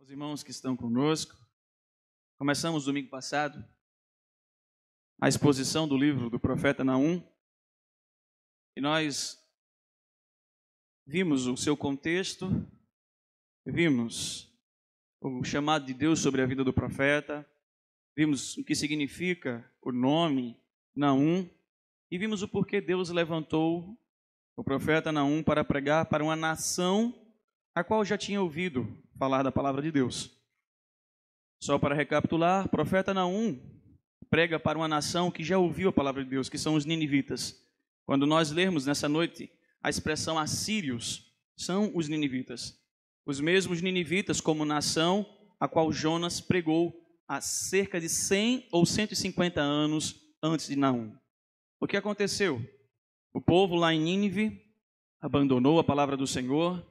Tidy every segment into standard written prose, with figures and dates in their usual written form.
Os irmãos que estão conosco. Começamos domingo passado a exposição do livro do profeta Naum e nós vimos o seu contexto, vimos o chamado de Deus sobre a vida do profeta, vimos o que significa o nome Naum e vimos o porquê Deus levantou o profeta Naum para pregar para uma nação a qual já tinha ouvido falar da palavra de Deus. Só para recapitular, o profeta Naum prega para uma nação que já ouviu a palavra de Deus, que são os ninivitas. Quando nós lermos nessa noite a expressão assírios, são os ninivitas. Os mesmos ninivitas como nação a qual Jonas pregou há cerca de 100 ou 150 anos antes de Naum. O que aconteceu? O povo lá em Nínive abandonou a palavra do Senhor.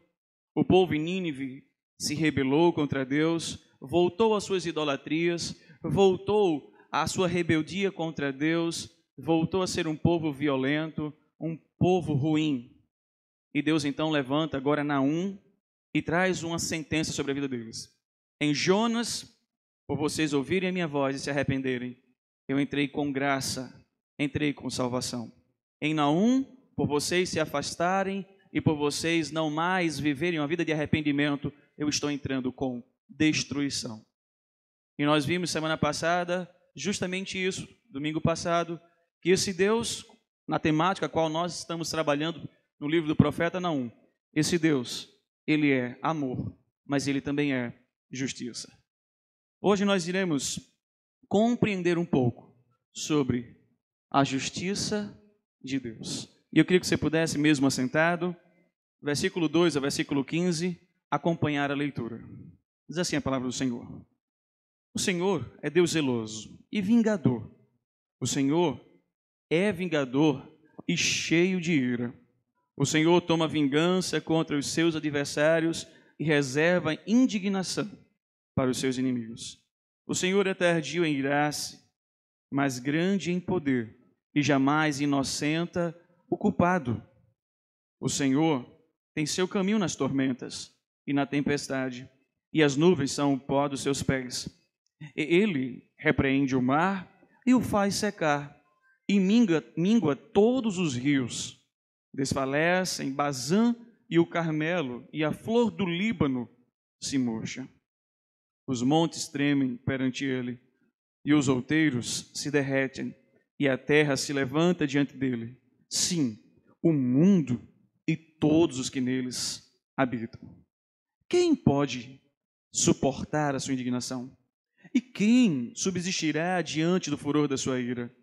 O povo em Nínive se rebelou contra Deus, voltou às suas idolatrias, voltou à sua rebeldia contra Deus, voltou a ser um povo violento, um povo ruim. E Deus então levanta agora Naum e traz uma sentença sobre a vida deles. Em Jonas, por vocês ouvirem a minha voz e se arrependerem, eu entrei com graça, entrei com salvação. Em Naum, por vocês se afastarem e por vocês não mais viverem uma vida de arrependimento, eu estou entrando com destruição. E nós vimos semana passada justamente isso, domingo passado, que esse Deus, na temática a qual nós estamos trabalhando no livro do profeta Naum, esse Deus, ele é amor, mas ele também é justiça. Hoje nós iremos compreender um pouco sobre a justiça de Deus. E eu queria que você pudesse, mesmo assentado, versículo 2 ao versículo 15, acompanhar a leitura. Diz assim a palavra do Senhor. O Senhor é Deus zeloso e vingador. O Senhor é vingador e cheio de ira. O Senhor toma vingança contra os seus adversários e reserva indignação para os seus inimigos. O Senhor é tardio em irar-se, mas grande em poder, e jamais inocenta o culpado. O Senhor tem seu caminho nas tormentas e na tempestade, e as nuvens são o pó dos seus pés. Ele repreende o mar e o faz secar, e mingua todos os rios. Desfalecem Bazã e o Carmelo, e a flor do Líbano se murcha. Os montes tremem perante ele, e os outeiros se derretem, e a terra se levanta diante dele. Sim, o mundo e todos os que neles habitam. Quem pode suportar a sua indignação? E quem subsistirá diante do furor da sua ira?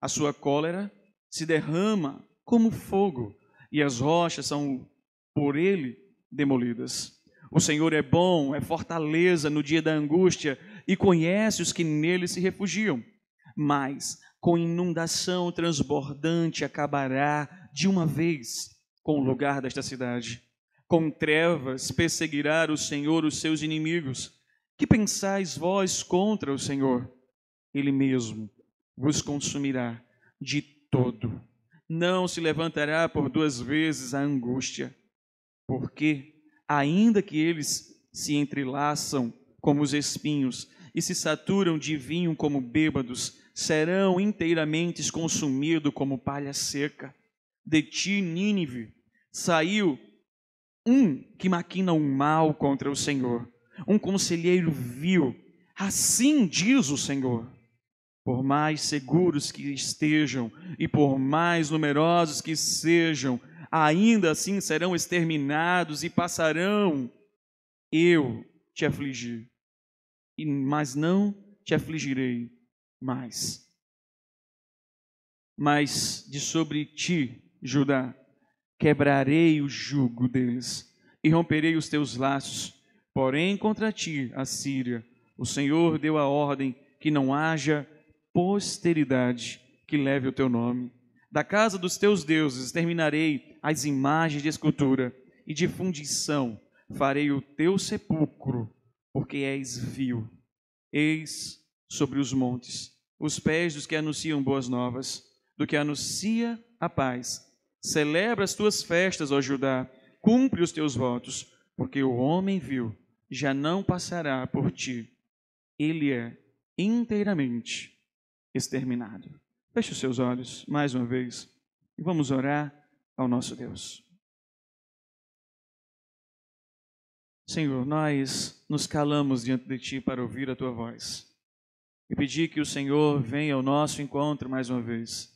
A sua cólera se derrama como fogo, e as rochas são por ele demolidas. O Senhor é bom, é fortaleza no dia da angústia, e conhece os que nele se refugiam. Mas com inundação transbordante acabará de uma vez com o lugar desta cidade. Com trevas perseguirá o Senhor os seus inimigos. Que pensais vós contra o Senhor? Ele mesmo vos consumirá de todo. Não se levantará por duas vezes a angústia, porque, ainda que eles se entrelaçam como os espinhos e se saturam de vinho como bêbados, serão inteiramente consumidos como palha seca. De ti, Nínive, saiu um que maquina o mal contra o Senhor, um conselheiro vil. Assim diz o Senhor: por mais seguros que estejam e por mais numerosos que sejam, ainda assim serão exterminados e passarão. Eu te afligi, mas não te afligirei mais. Mas de sobre ti, Judá, quebrarei o jugo deles e romperei os teus laços. Porém, contra ti, Assíria, o Senhor deu a ordem que não haja posteridade que leve o teu nome. Da casa dos teus deuses exterminarei as imagens de escultura, e de fundição farei o teu sepulcro, porque és vil. Eis sobre os montes os pés dos que anunciam boas novas, do que anuncia a paz. Celebra as tuas festas, ó Judá, cumpre os teus votos, porque o homem vil já não passará por ti. Ele é inteiramente exterminado. Feche os seus olhos mais uma vez e vamos orar ao nosso Deus. Senhor, nós nos calamos diante de Ti para ouvir a Tua voz e pedir que o Senhor venha ao nosso encontro mais uma vez.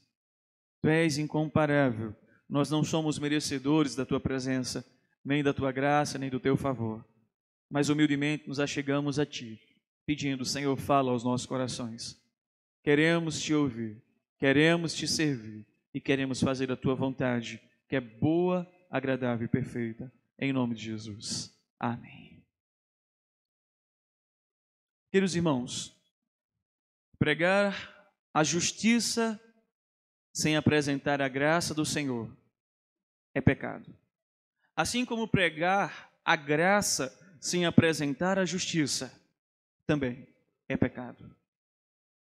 Tu és incomparável, nós não somos merecedores da Tua presença, nem da Tua graça, nem do Teu favor, mas humildemente nos achegamos a Ti, pedindo, Senhor, fala aos nossos corações. Queremos Te ouvir, queremos Te servir e queremos fazer a Tua vontade, que é boa, agradável e perfeita, em nome de Jesus. Amém. Queridos irmãos, pregar a justiça sem apresentar a graça do Senhor é pecado. Assim como pregar a graça sem apresentar a justiça também é pecado.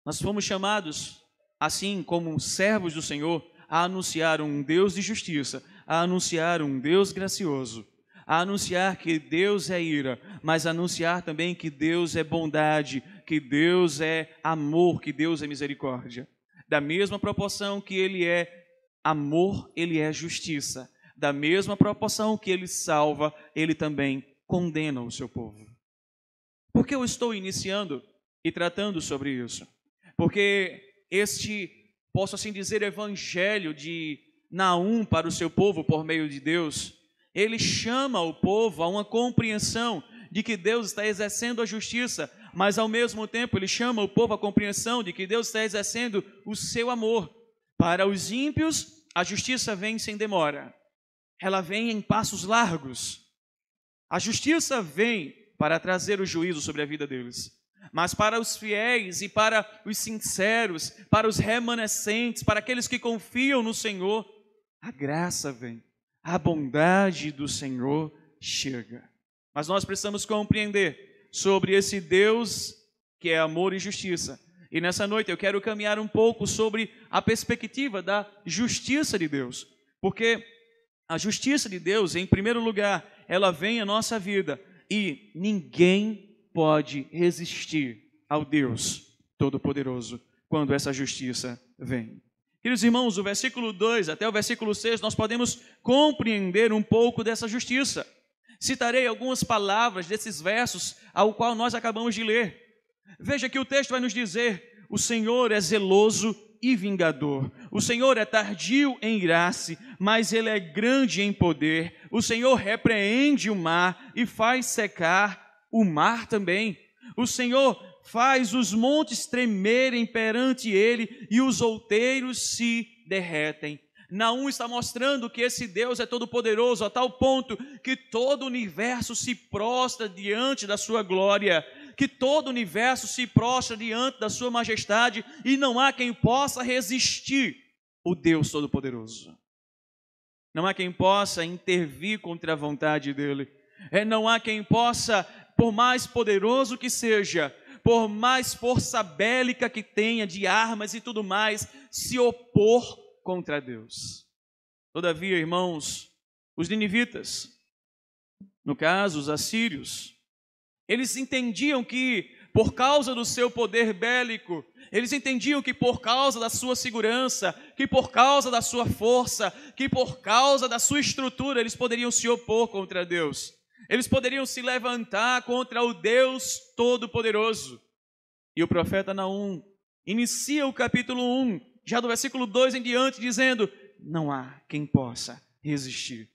Nós fomos chamados, assim como servos do Senhor, a anunciar um Deus de justiça, a anunciar um Deus gracioso, a anunciar que Deus é ira, mas a anunciar também que Deus é bondade, que Deus é amor, que Deus é misericórdia. Da mesma proporção que Ele é amor, Ele é justiça. Da mesma proporção que Ele salva, Ele também condena o seu povo. Por que eu estou iniciando e tratando sobre isso? Porque este, posso assim dizer, evangelho de Naum para o seu povo por meio de Deus, ele chama o povo a uma compreensão de que Deus está exercendo a justiça, mas ao mesmo tempo ele chama o povo à compreensão de que Deus está exercendo o seu amor. Para os ímpios, a justiça vem sem demora, ela vem em passos largos. A justiça vem para trazer o juízo sobre a vida deles. Mas para os fiéis e para os sinceros, para os remanescentes, para aqueles que confiam no Senhor, a graça vem. A bondade do Senhor chega. Mas nós precisamos compreender sobre esse Deus que é amor e justiça. E nessa noite eu quero caminhar um pouco sobre a perspectiva da justiça de Deus. Porque a justiça de Deus, em primeiro lugar, ela vem à nossa vida. E ninguém pode resistir ao Deus Todo-Poderoso quando essa justiça vem. Queridos irmãos, o versículo 2 até o versículo 6, nós podemos compreender um pouco dessa justiça. Citarei algumas palavras desses versos ao qual nós acabamos de ler. Veja que o texto vai nos dizer: o Senhor é zeloso e vingador. O Senhor é tardio em irar-se, mas Ele é grande em poder. O Senhor repreende o mar e faz secar o mar também. O Senhor faz os montes tremerem perante Ele e os outeiros se derretem. Naum está mostrando que esse Deus é todo-poderoso a tal ponto que todo o universo se prostra diante da sua glória, que todo o universo se prostra diante da sua majestade e não há quem possa resistir o Deus todo-poderoso. Não há quem possa intervir contra a vontade dEle. Não há quem possa, por mais poderoso que seja, por mais força bélica que tenha de armas e tudo mais, se opor contra Deus. Todavia, irmãos, os ninivitas, no caso os assírios, eles entendiam que por causa do seu poder bélico, eles entendiam que por causa da sua segurança, que por causa da sua força, que por causa da sua estrutura, eles poderiam se opor contra Deus. Eles poderiam se levantar contra o Deus Todo-Poderoso. E o profeta Naum inicia o capítulo 1, já do versículo 2 em diante, dizendo: não há quem possa resistir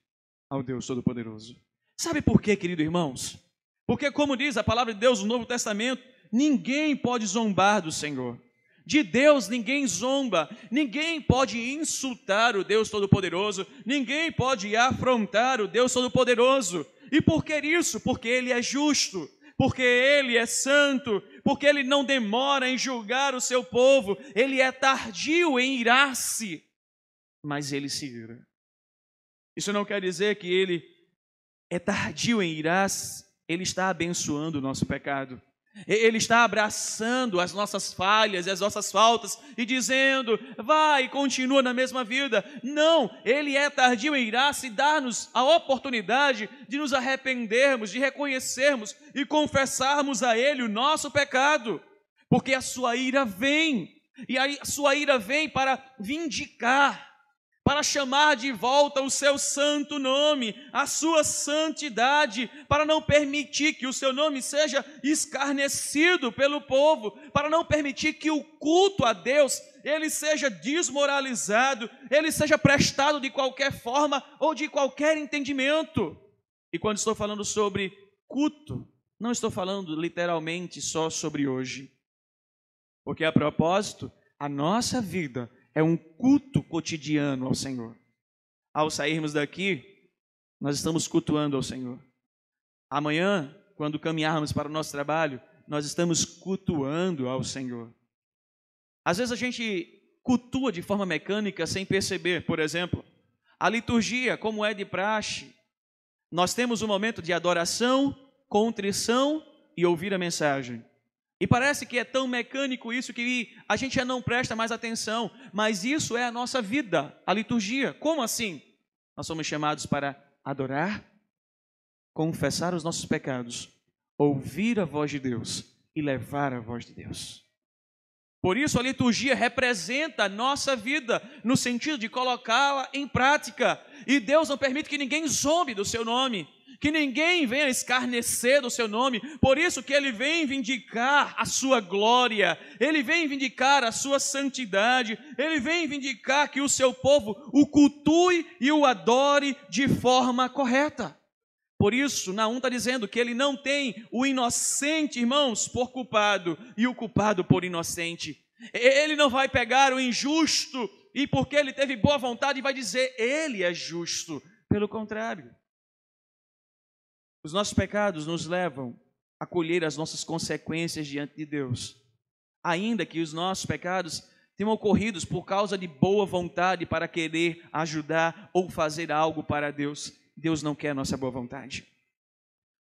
ao Deus Todo-Poderoso. Sabe por quê, queridos irmãos? Porque, como diz a palavra de Deus no Novo Testamento, ninguém pode zombar do Senhor. De Deus ninguém zomba, ninguém pode insultar o Deus Todo-Poderoso, ninguém pode afrontar o Deus Todo-Poderoso. E por que isso? Porque Ele é justo, porque Ele é santo, porque Ele não demora em julgar o seu povo, Ele é tardio em irar-se, mas Ele se ira. Isso não quer dizer que Ele é tardio em irar-se, Ele está abençoando o nosso pecado. Ele está abraçando as nossas falhas e as nossas faltas e dizendo, vai, continua na mesma vida. Não, Ele é tardio em irar-se e dar-nos a oportunidade de nos arrependermos, de reconhecermos e confessarmos a Ele o nosso pecado. Porque a sua ira vem, e a sua ira vem para vindicar, para chamar de volta o seu santo nome, a sua santidade, para não permitir que o seu nome seja escarnecido pelo povo, para não permitir que o culto a Deus, ele seja desmoralizado, ele seja prestado de qualquer forma ou de qualquer entendimento. E quando estou falando sobre culto, não estou falando literalmente só sobre hoje, porque a propósito, a nossa vida é um culto cotidiano ao Senhor. Ao sairmos daqui, nós estamos cultuando ao Senhor. Amanhã, quando caminharmos para o nosso trabalho, nós estamos cultuando ao Senhor. Às vezes a gente cultua de forma mecânica sem perceber. Por exemplo, a liturgia, como é de praxe, nós temos um momento de adoração, contrição e ouvir a mensagem. E parece que é tão mecânico isso que a gente já não presta mais atenção, mas isso é a nossa vida, a liturgia. Como assim? Nós somos chamados para adorar, confessar os nossos pecados, ouvir a voz de Deus e levar a voz de Deus. Por isso a liturgia representa a nossa vida, no sentido de colocá-la em prática. E Deus não permite que ninguém zombe do seu nome, que ninguém venha escarnecer do seu nome. Por isso que Ele vem vindicar a sua glória, Ele vem vindicar a sua santidade, Ele vem vindicar que o seu povo o cultue e o adore de forma correta. Por isso, Naum está dizendo que ele não tem o inocente, irmãos, por culpado e o culpado por inocente. Ele não vai pegar o injusto e porque ele teve boa vontade vai dizer, ele é justo. Pelo contrário. Os nossos pecados nos levam a colher as nossas consequências diante de Deus. Ainda que os nossos pecados tenham ocorrido por causa de boa vontade para querer ajudar ou fazer algo para Deus. Deus não quer a nossa boa vontade.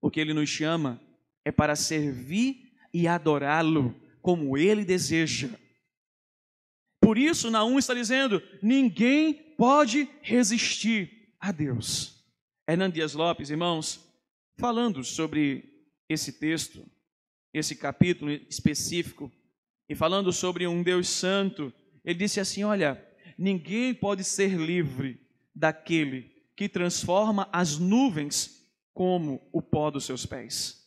O que Ele nos chama é para servir e adorá-lo como Ele deseja. Por isso, Naum está dizendo, ninguém pode resistir a Deus. Hernando Dias Lopes, irmãos, falando sobre esse texto, esse capítulo específico, e falando sobre um Deus santo, ele disse assim, olha, ninguém pode ser livre daquele que transforma as nuvens como o pó dos seus pés.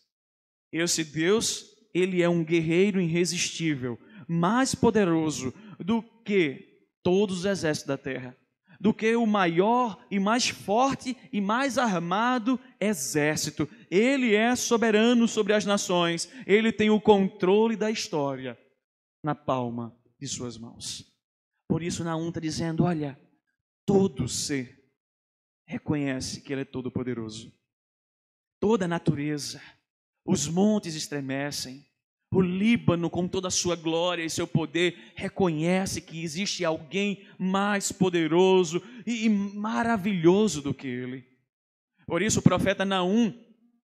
Esse Deus, Ele é um guerreiro irresistível, mais poderoso do que todos os exércitos da terra, do que o maior e mais forte e mais armado exército. Ele é soberano sobre as nações, Ele tem o controle da história na palma de suas mãos. Por isso Naum está dizendo, olha, todo ser reconhece que Ele é todo-poderoso. Toda a natureza, os montes estremecem, o Líbano com toda a sua glória e seu poder reconhece que existe alguém mais poderoso e maravilhoso do que Ele. Por isso o profeta Naum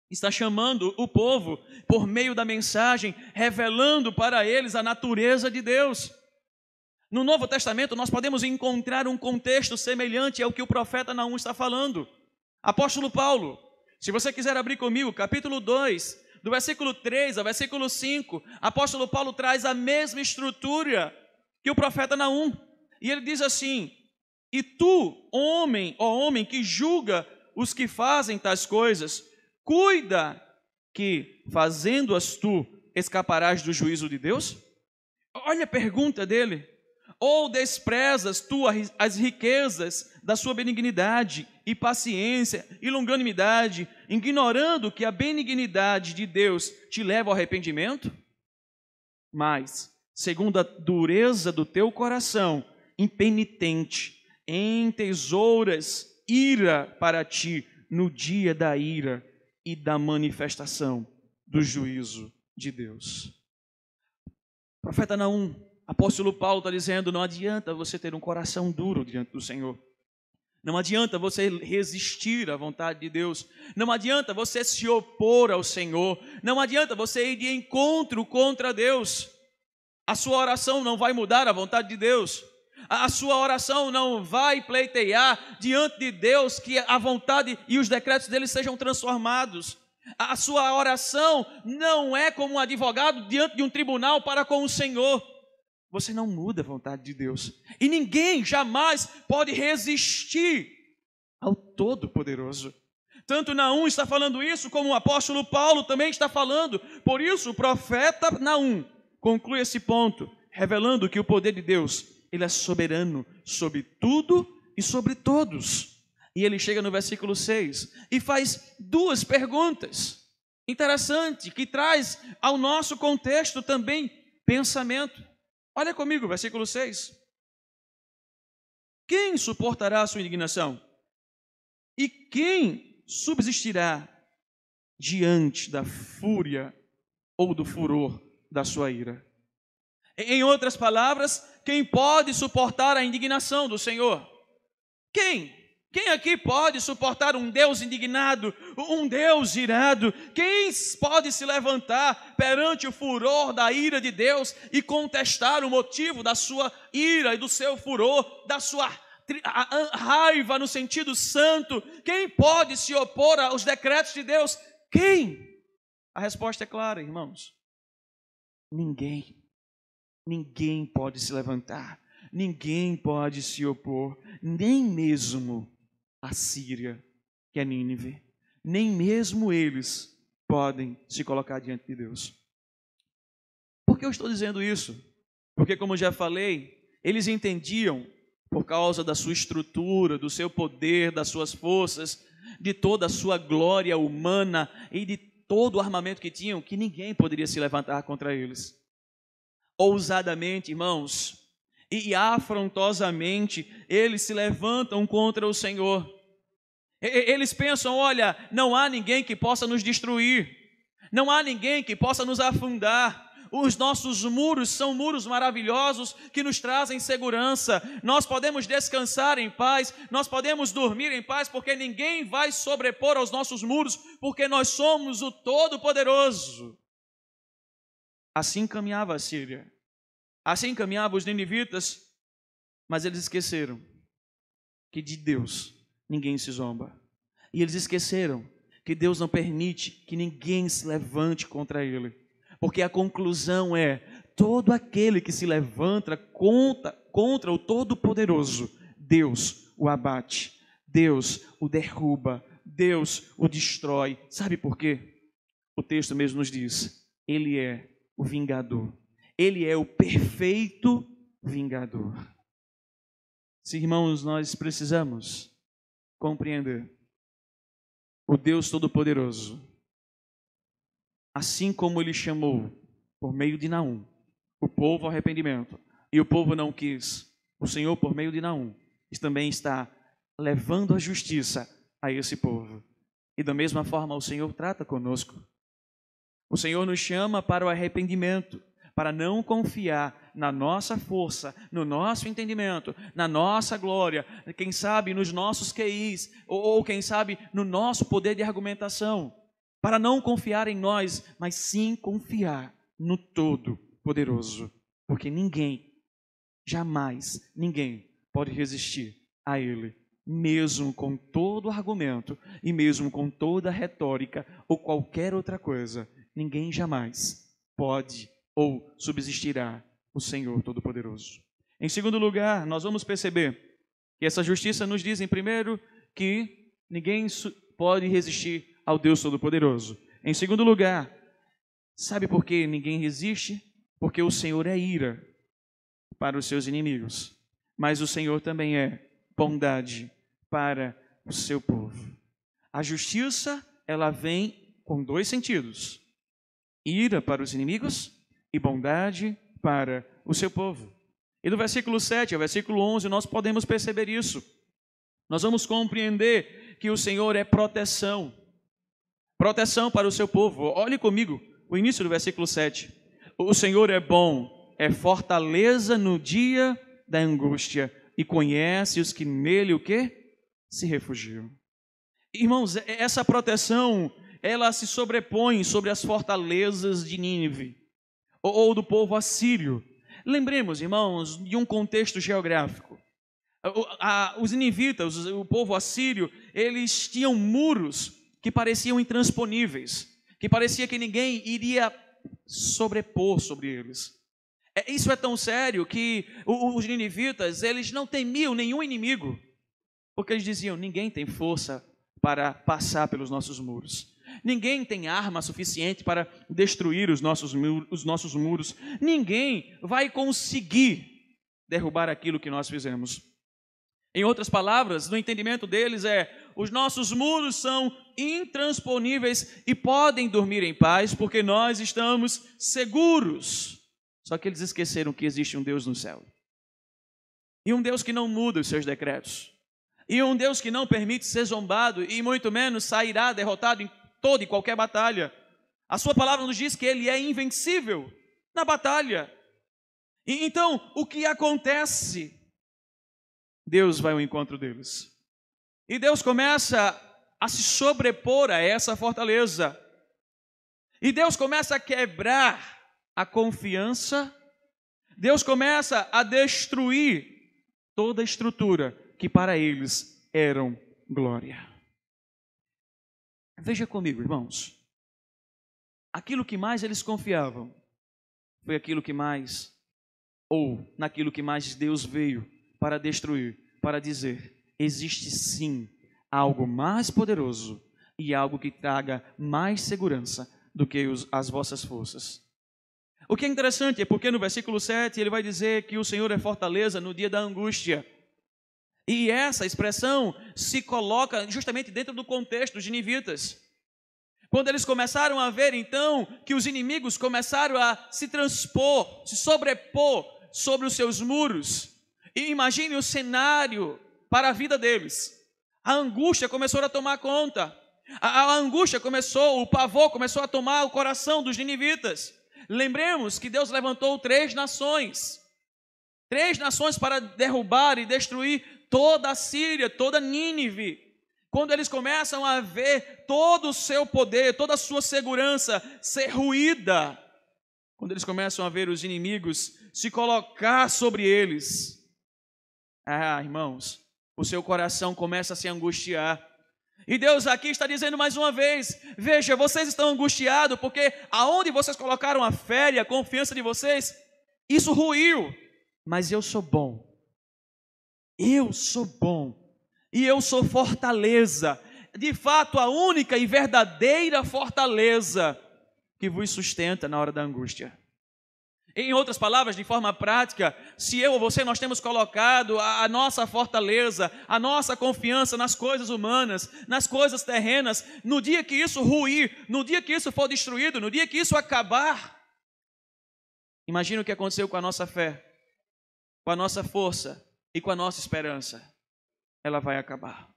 está chamando o povo por meio da mensagem, revelando para eles a natureza de Deus. No Novo Testamento, nós podemos encontrar um contexto semelhante ao que o profeta Naum está falando. Apóstolo Paulo, se você quiser abrir comigo, capítulo 2, do versículo 3 ao versículo 5, apóstolo Paulo traz a mesma estrutura que o profeta Naum. E ele diz assim, e tu, homem, ó homem, que julga os que fazem tais coisas, cuida que, fazendo-as tu, escaparás do juízo de Deus? Olha a pergunta dele. Ou desprezas tu as riquezas da sua benignidade e paciência e longanimidade, ignorando que a benignidade de Deus te leva ao arrependimento? Mas, segundo a dureza do teu coração, impenitente, entesouras ira para ti no dia da ira e da manifestação do juízo de Deus. Profeta Naum, apóstolo Paulo está dizendo, não adianta você ter um coração duro diante do Senhor. Não adianta você resistir à vontade de Deus. Não adianta você se opor ao Senhor. Não adianta você ir de encontro contra Deus. A sua oração não vai mudar a vontade de Deus. A sua oração não vai pleitear diante de Deus que a vontade e os decretos dele sejam transformados. A sua oração não é como um advogado diante de um tribunal para com o Senhor. Você não muda a vontade de Deus. E ninguém jamais pode resistir ao Todo-Poderoso. Tanto Naum está falando isso, como o apóstolo Paulo também está falando. Por isso, o profeta Naum conclui esse ponto, revelando que o poder de Deus, ele é soberano sobre tudo e sobre todos. E ele chega no versículo 6 e faz duas perguntas interessantes, que traz ao nosso contexto também pensamento. Olha comigo, versículo 6. Quem suportará a sua indignação? E quem subsistirá diante da fúria ou do furor da sua ira? Em outras palavras, quem pode suportar a indignação do Senhor? Quem? Quem aqui pode suportar um Deus indignado, um Deus irado? Quem pode se levantar perante o furor da ira de Deus e contestar o motivo da sua ira e do seu furor, da sua raiva no sentido santo? Quem pode se opor aos decretos de Deus? Quem? A resposta é clara, irmãos. Ninguém. Ninguém pode se levantar, ninguém pode se opor, nem mesmo a Síria, que é Nínive, nem mesmo eles podem se colocar diante de Deus. Por que eu estou dizendo isso? Porque, como já falei, eles entendiam, por causa da sua estrutura, do seu poder, das suas forças, de toda a sua glória humana e de todo o armamento que tinham, que ninguém poderia se levantar contra eles. Ousadamente, irmãos, e afrontosamente, eles se levantam contra o Senhor. Eles pensam, olha, não há ninguém que possa nos destruir, não há ninguém que possa nos afundar. Os nossos muros são muros maravilhosos que nos trazem segurança. Nós podemos descansar em paz, nós podemos dormir em paz, porque ninguém vai sobrepor aos nossos muros, porque nós somos o Todo-Poderoso. Assim caminhava a Síria, assim caminhavam os ninivitas, mas eles esqueceram que de Deus ninguém se zomba. E eles esqueceram que Deus não permite que ninguém se levante contra ele. Porque a conclusão é, todo aquele que se levanta contra o Todo-Poderoso, Deus o abate, Deus o derruba, Deus o destrói. Sabe por quê? O texto mesmo nos diz, ele é o vingador. Ele é o perfeito vingador. Se, irmãos, nós precisamos compreender o Deus Todo-Poderoso, assim como ele chamou, por meio de Naum, o povo ao arrependimento, e o povo não quis, o Senhor, por meio de Naum, também está levando a justiça a esse povo. E da mesma forma o Senhor trata conosco. O Senhor nos chama para o arrependimento, para não confiar na nossa força, no nosso entendimento, na nossa glória, quem sabe nos nossos QIs, ou quem sabe no nosso poder de argumentação, para não confiar em nós, mas sim confiar no Todo-Poderoso, porque ninguém, jamais ninguém pode resistir a Ele, mesmo com todo argumento e mesmo com toda retórica ou qualquer outra coisa. Ninguém jamais pode ou subsistirá o Senhor Todo-Poderoso. Em segundo lugar, nós vamos perceber que essa justiça nos diz, em primeiro, que ninguém pode resistir ao Deus Todo-Poderoso. Em segundo lugar, sabe por que ninguém resiste? Porque o Senhor é ira para os seus inimigos, mas o Senhor também é bondade para o seu povo. A justiça, ela vem com dois sentidos: ira para os inimigos e bondade para o seu povo. E do versículo 7 ao versículo 11 nós podemos perceber isso. Nós vamos compreender que o Senhor é proteção. Proteção para o seu povo. Olhe comigo o início do versículo 7. O Senhor é bom, é fortaleza no dia da angústia e conhece os que nele o quê? se refugiam. Irmãos, essa proteção, ela se sobrepõe sobre as fortalezas de Nínive, ou do povo assírio. Lembremos, irmãos, de um contexto geográfico. Os ninivitas, o povo assírio, eles tinham muros que pareciam intransponíveis, que parecia que ninguém iria sobrepor sobre eles. Isso é tão sério que os ninivitas, eles não temiam nenhum inimigo, porque eles diziam: ninguém tem força para passar pelos nossos muros. Ninguém tem arma suficiente para destruir os nossos muros. Ninguém vai conseguir derrubar aquilo que nós fizemos. Em outras palavras, no entendimento deles os nossos muros são intransponíveis e podem dormir em paz porque nós estamos seguros. Só que eles esqueceram que existe um Deus no céu. E um Deus que não muda os seus decretos. E um Deus que não permite ser zombado e muito menos sairá derrotado em toda e qualquer batalha. A sua palavra nos diz que ele é invencível na batalha. E então, o que acontece? Deus vai ao encontro deles. E Deus começa a se sobrepor a essa fortaleza. E Deus começa a quebrar a confiança. Deus começa a destruir toda a estrutura que para eles eram glória. Veja comigo, irmãos. Aquilo que mais eles confiavam foi aquilo que mais, ou naquilo que mais Deus veio para destruir, para dizer: existe sim algo mais poderoso e algo que traga mais segurança do que as vossas forças. O que é interessante é porque no versículo 7 ele vai dizer que o Senhor é fortaleza no dia da angústia. E essa expressão se coloca justamente dentro do contexto dos ninivitas. Quando eles começaram a ver então que os inimigos começaram a se transpor, se sobrepor sobre os seus muros. E imagine o cenário para a vida deles. A angústia começou a tomar conta. A angústia começou, o pavor começou a tomar o coração dos ninivitas. Lembremos que Deus levantou 3 nações. 3 nações para derrubar e destruir toda a Síria, toda Nínive. Quando eles começam a ver todo o seu poder, toda a sua segurança ser ruída. Quando eles começam a ver os inimigos se colocar sobre eles. Irmãos, o seu coração começa a se angustiar. E Deus aqui está dizendo mais uma vez: veja, vocês estão angustiados porque aonde vocês colocaram a fé e a confiança de vocês, isso ruiu. Mas eu sou bom. Eu sou bom. E eu sou fortaleza. De fato, a única e verdadeira fortaleza que vos sustenta na hora da angústia. Em outras palavras, de forma prática, se eu ou você nós temos colocado a nossa fortaleza, a nossa confiança nas coisas humanas, nas coisas terrenas, no dia que isso ruir, no dia que isso for destruído, no dia que isso acabar, imagina o que aconteceu com a nossa fé, com a nossa força e com a nossa esperança. Ela vai acabar.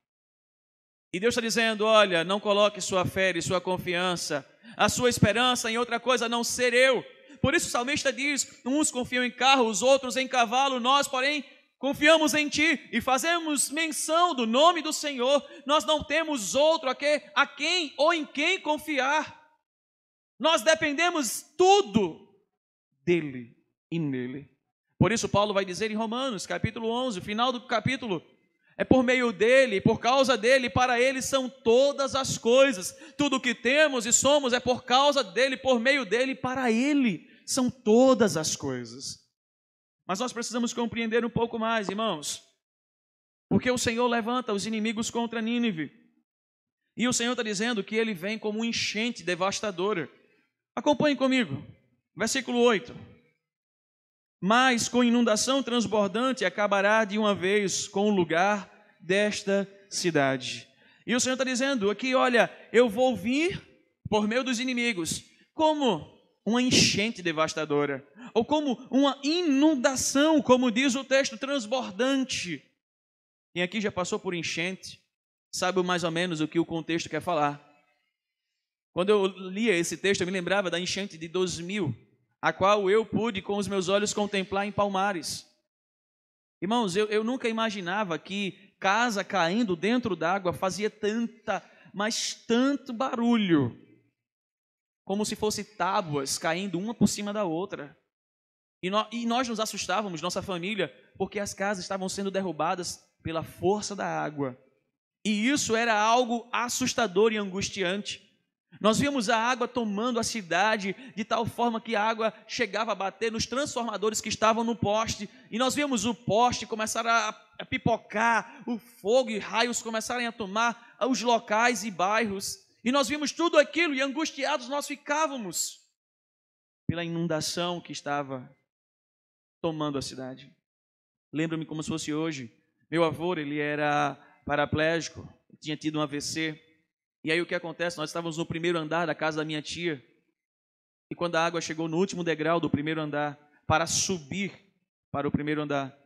E Deus está dizendo: olha, não coloque sua fé e sua confiança, a sua esperança em outra coisa a não ser eu. Por isso o salmista diz: uns confiam em carro, os outros em cavalo, nós, porém, confiamos em Ti e fazemos menção do nome do Senhor. Nós não temos outro a quem ou em quem confiar. Nós dependemos tudo dEle e nele. Por isso Paulo vai dizer em Romanos, capítulo 11, final do capítulo: é por meio dele, por causa dele, para ele são todas as coisas. Tudo o que temos e somos é por causa dele, por meio dele, para ele são todas as coisas. Mas nós precisamos compreender um pouco mais, irmãos. Porque o Senhor levanta os inimigos contra Nínive. E o Senhor está dizendo que ele vem como uma enchente devastadora. Acompanhe comigo. Versículo 8. Mas com inundação transbordante acabará de uma vez com o lugar desta cidade. E o Senhor está dizendo aqui: olha, eu vou vir por meio dos inimigos como uma enchente devastadora, ou como uma inundação, como diz o texto, transbordante. Quem aqui já passou por enchente sabe mais ou menos o que o contexto quer falar. Quando eu lia esse texto, eu me lembrava da enchente de 2000, a qual eu pude com os meus olhos contemplar em Palmares. Irmãos, eu nunca imaginava que casa caindo dentro d'água fazia mas tanto barulho, como se fossem tábuas caindo uma por cima da outra. E nós nos assustávamos, nossa família, porque as casas estavam sendo derrubadas pela força da água. E isso era algo assustador e angustiante. Nós víamos a água tomando a cidade, de tal forma que a água chegava a bater nos transformadores que estavam no poste. E nós víamos o poste começar a pipocar, o fogo e raios começarem a tomar os locais e bairros. E nós vimos tudo aquilo e angustiados nós ficávamos pela inundação que estava tomando a cidade. Lembro-me como se fosse hoje. Meu avô, ele era paraplégico, tinha tido um AVC. E aí o que acontece? Nós estávamos no primeiro andar da casa da minha tia. E quando a água chegou no último degrau do primeiro andar, para subir para o primeiro andar,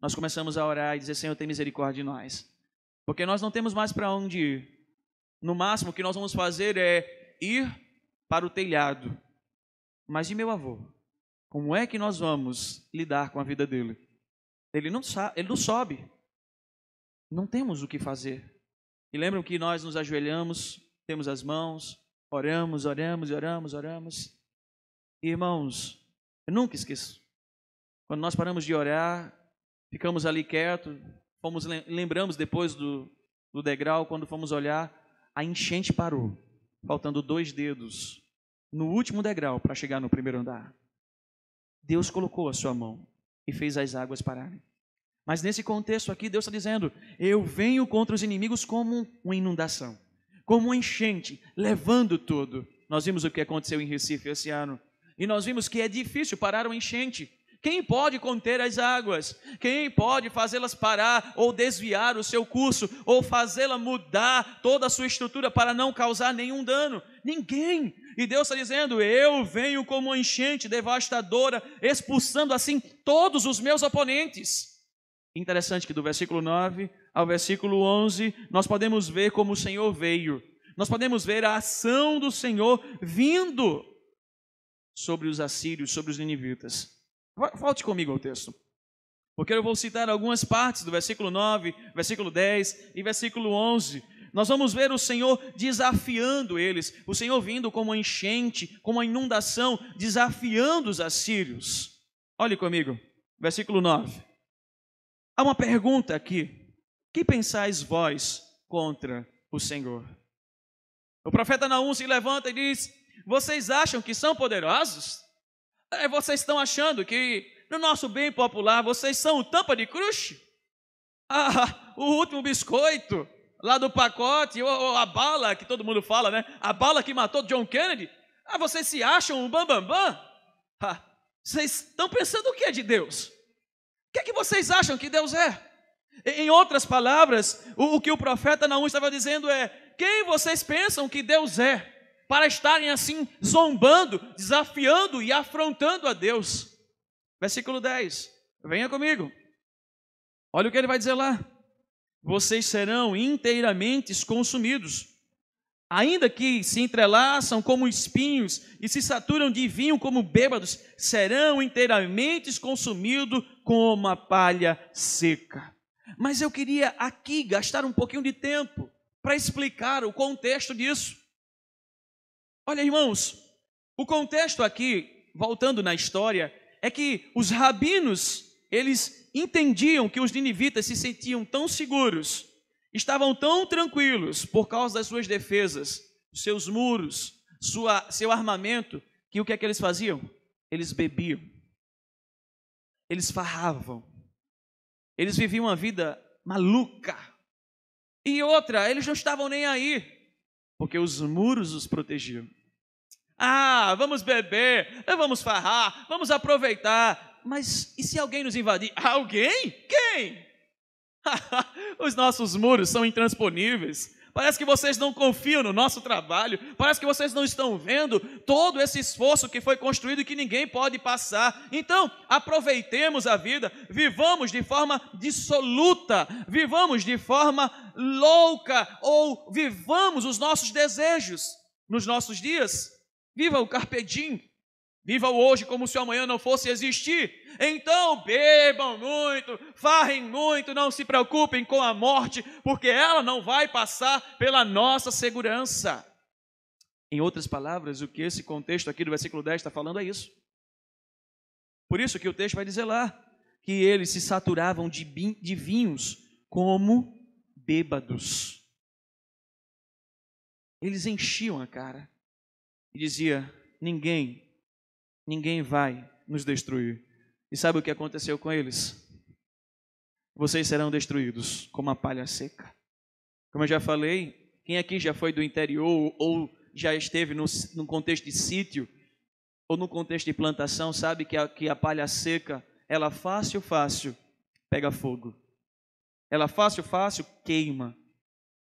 nós começamos a orar e dizer: Senhor, tem misericórdia de nós. Porque nós não temos mais para onde ir. No máximo, o que nós vamos fazer é ir para o telhado. Mas e meu avô? Como é que nós vamos lidar com a vida dele? Ele não sobe. Não temos o que fazer. E lembram que nós nos ajoelhamos, temos as mãos, oramos. E, irmãos, eu nunca esqueço. Quando nós paramos de orar, ficamos ali quietos, lembramos depois do degrau, quando fomos olhar, a enchente parou, faltando 2 dedos no último degrau para chegar no primeiro andar. Deus colocou a sua mão e fez as águas pararem. Mas nesse contexto aqui, Deus está dizendo: eu venho contra os inimigos como uma inundação, como uma enchente, levando tudo. Nós vimos o que aconteceu em Recife esse ano. E nós vimos que é difícil parar uma enchente. Quem pode conter as águas? Quem pode fazê-las parar ou desviar o seu curso ou fazê-la mudar toda a sua estrutura para não causar nenhum dano? Ninguém. E Deus está dizendo: eu venho como uma enchente devastadora, expulsando assim todos os meus oponentes. Interessante que do versículo 9 ao versículo 11, nós podemos ver como o Senhor veio. Nós podemos ver a ação do Senhor vindo sobre os assírios, sobre os ninivitas. Volte comigo ao texto, porque eu vou citar algumas partes do versículo 9, versículo 10 e versículo 11. Nós vamos ver o Senhor desafiando eles, o Senhor vindo como uma enchente, como uma inundação, desafiando os assírios. Olhe comigo, versículo 9. Há uma pergunta aqui: que pensais vós contra o Senhor? O profeta Naum se levanta e diz: vocês acham que são poderosos? Vocês estão achando que, no nosso bem popular, vocês são o tampa de crush? O último biscoito lá do pacote, ou a bala que todo mundo fala, né? A bala que matou John Kennedy. Vocês se acham um bambambam? Vocês estão pensando o que é de Deus? O que é que vocês acham que Deus é? Em outras palavras, o que o profeta Naum estava dizendo é: quem vocês pensam que Deus é, para estarem assim zombando, desafiando e afrontando a Deus? Versículo 10, venha comigo. Olha o que ele vai dizer lá: vocês serão inteiramente consumidos, ainda que se entrelaçam como espinhos e se saturam de vinho como bêbados, serão inteiramente consumidos como a palha seca. Mas eu queria aqui gastar um pouquinho de tempo para explicar o contexto disso. Olha, irmãos, o contexto aqui, voltando na história, é que os rabinos, eles entendiam que os ninivitas se sentiam tão seguros, estavam tão tranquilos por causa das suas defesas, seus muros, seu armamento, que o que é que eles faziam? Eles bebiam, eles farravam, eles viviam uma vida maluca. E outra, eles não estavam nem aí, porque os muros os protegiam. Vamos beber, vamos farrar, vamos aproveitar. Mas e se alguém nos invadir? Alguém? Quem? Os nossos muros são intransponíveis. Parece que vocês não confiam no nosso trabalho. Parece que vocês não estão vendo todo esse esforço que foi construído e que ninguém pode passar. Então, aproveitemos a vida, vivamos de forma dissoluta, vivamos de forma louca, ou vivamos os nossos desejos nos nossos dias. Viva o carpe diem. Viva o hoje como se o amanhã não fosse existir. Então bebam muito, farrem muito, não se preocupem com a morte, porque ela não vai passar pela nossa segurança. Em outras palavras, o que esse contexto aqui do versículo 10 está falando é isso. Por isso que o texto vai dizer lá, que eles se saturavam de vinhos como bêbados. Eles enchiam a cara e dizia: ninguém vai nos destruir. E sabe o que aconteceu com eles? Vocês serão destruídos como a palha seca. Como eu já falei, quem aqui já foi do interior ou já esteve num contexto de sítio ou no contexto de plantação, sabe que a palha seca, ela fácil pega fogo. Ela fácil queima.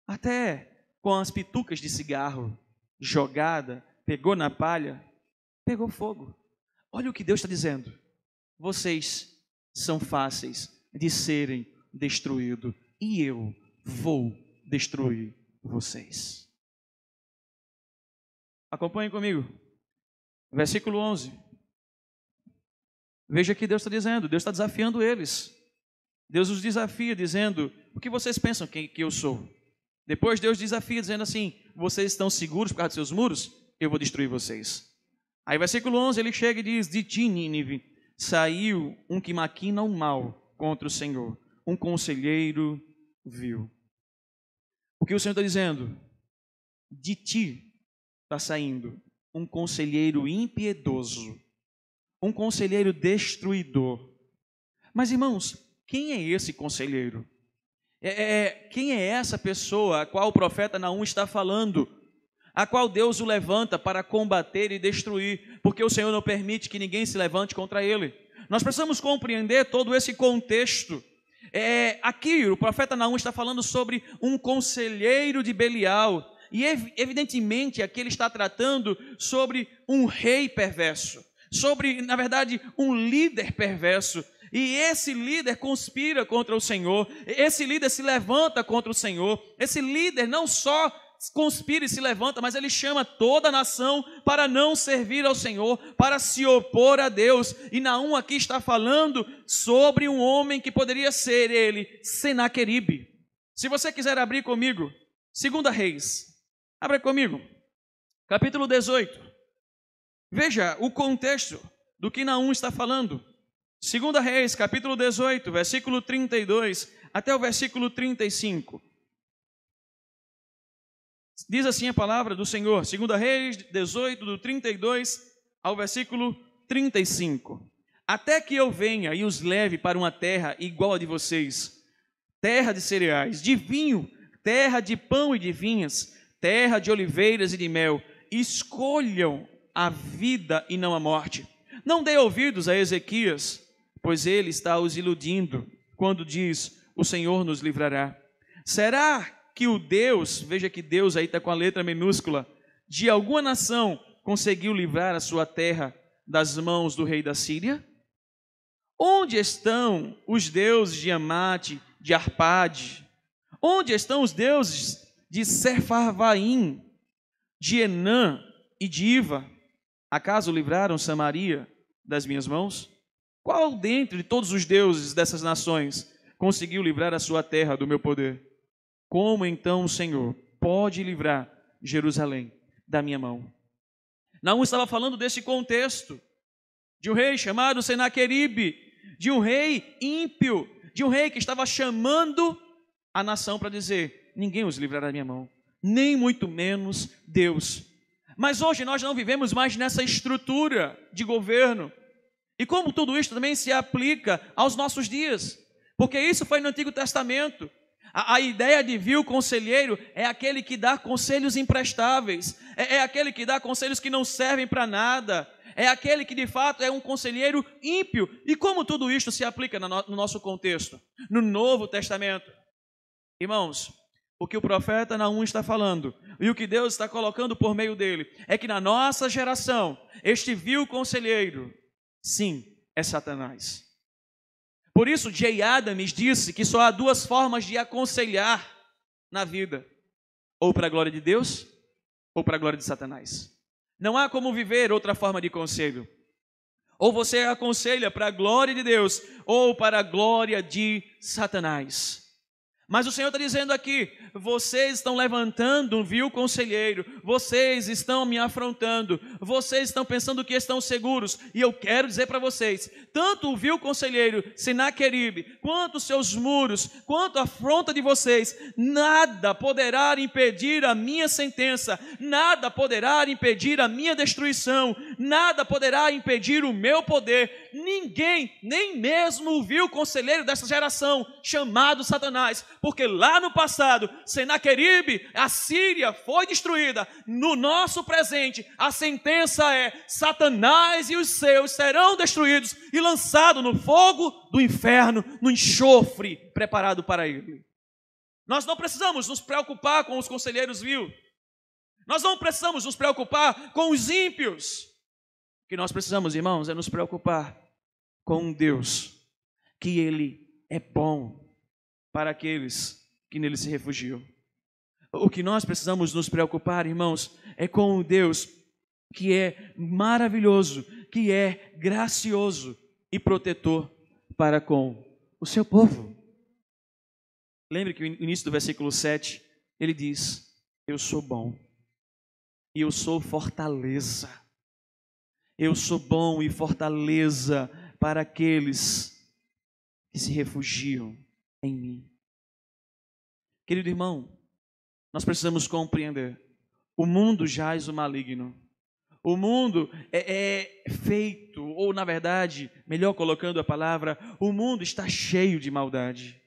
Até com as pitucas de cigarro jogada, pegou na palha, pegou fogo. Olha o que Deus está dizendo. Vocês são fáceis de serem destruídos e eu vou destruir vocês. Acompanhem comigo. Versículo 11. Veja o que Deus está dizendo. Deus está desafiando eles. Deus os desafia dizendo: o que vocês pensam que eu sou? Depois Deus desafia dizendo assim: vocês estão seguros por causa dos seus muros? Eu vou destruir vocês. Aí versículo 11 ele chega e diz: de ti, Nínive, saiu um que maquina o mal contra o Senhor, um conselheiro vil. O que o Senhor está dizendo? De ti está saindo um conselheiro impiedoso, um conselheiro destruidor. Mas, irmãos, quem é esse conselheiro? Quem é essa pessoa a qual o profeta Naum está falando? A qual Deus o levanta para combater e destruir, porque o Senhor não permite que ninguém se levante contra ele. Nós precisamos compreender todo esse contexto. Aqui o profeta Naum está falando sobre um conselheiro de Belial, e evidentemente aqui ele está tratando sobre um rei perverso, sobre, na verdade, um líder perverso. E esse líder conspira contra o Senhor, esse líder se levanta contra o Senhor, esse líder não só conspira e se levanta, mas ele chama toda a nação para não servir ao Senhor, para se opor a Deus. E Naum aqui está falando sobre um homem que poderia ser ele, Senaqueribe. Se você quiser abrir comigo, 2 Reis, abra comigo, capítulo 18. Veja o contexto do que Naum está falando. 2 Reis, capítulo 18, versículo 32 até o versículo 35. Diz assim a palavra do Senhor, 2 Reis 18, do 32 ao versículo 35. Até que eu venha e os leve para uma terra igual a de vocês, terra de cereais, de vinho, terra de pão e de vinhas, terra de oliveiras e de mel, escolham a vida e não a morte. Não dê ouvidos a Ezequias, pois ele está os iludindo, quando diz, o Senhor nos livrará. Será que o Deus, veja que Deus aí está com a letra minúscula, de alguma nação conseguiu livrar a sua terra das mãos do rei da Síria? Onde estão os deuses de Amate, de Arpade? Onde estão os deuses de Sepharvaim, de Enã e de Iva? Acaso livraram Samaria das minhas mãos? Qual dentre todos os deuses dessas nações conseguiu livrar a sua terra do meu poder? Como então o Senhor pode livrar Jerusalém da minha mão? Naum estava falando desse contexto, de um rei chamado Senaqueribe, de um rei ímpio, de um rei que estava chamando a nação para dizer, ninguém os livrará da minha mão, nem muito menos Deus. Mas hoje nós não vivemos mais nessa estrutura de governo. E como tudo isso também se aplica aos nossos dias, porque isso foi no Antigo Testamento. A ideia de vil conselheiro é aquele que dá conselhos imprestáveis, é aquele que dá conselhos que não servem para nada, é aquele que de fato é um conselheiro ímpio. E como tudo isso se aplica no nosso contexto, no Novo Testamento? Irmãos, o que o profeta Naum está falando e o que Deus está colocando por meio dele é que na nossa geração, este vil conselheiro, sim, é Satanás. Por isso, Jay Adams disse que só há duas formas de aconselhar na vida, ou para a glória de Deus, ou para a glória de Satanás. Não há como viver outra forma de conselho. Ou você aconselha para a glória de Deus, ou para a glória de Satanás. Mas o Senhor está dizendo aqui, vocês estão levantando um vil conselheiro, vocês estão me afrontando, vocês estão pensando que estão seguros, e eu quero dizer para vocês, tanto o vil conselheiro Senaqueribe, quanto os seus muros, quanto a afronta de vocês, nada poderá impedir a minha sentença, nada poderá impedir a minha destruição, nada poderá impedir o meu poder, ninguém, nem mesmo o vil conselheiro dessa geração, chamado Satanás, porque lá no passado, Senaqueribe, a Síria foi destruída. No nosso presente, a sentença é: Satanás e os seus serão destruídos e lançados no fogo do inferno, no enxofre preparado para ele. Nós não precisamos nos preocupar com os conselheiros vil. Nós não precisamos nos preocupar com os ímpios. O que nós precisamos, irmãos, é nos preocupar com um Deus que Ele é bom para aqueles que nele se refugiam. O que nós precisamos nos preocupar, irmãos, é com um Deus que é maravilhoso, que é gracioso e protetor para com o seu povo. Lembre que no início do versículo 7, ele diz: eu sou bom e eu sou fortaleza. Eu sou bom e fortaleza para aqueles que se refugiam em mim. Querido irmão, nós precisamos compreender, o mundo jaz o maligno, o mundo é feito, ou na verdade, melhor colocando a palavra, o mundo está cheio de maldade.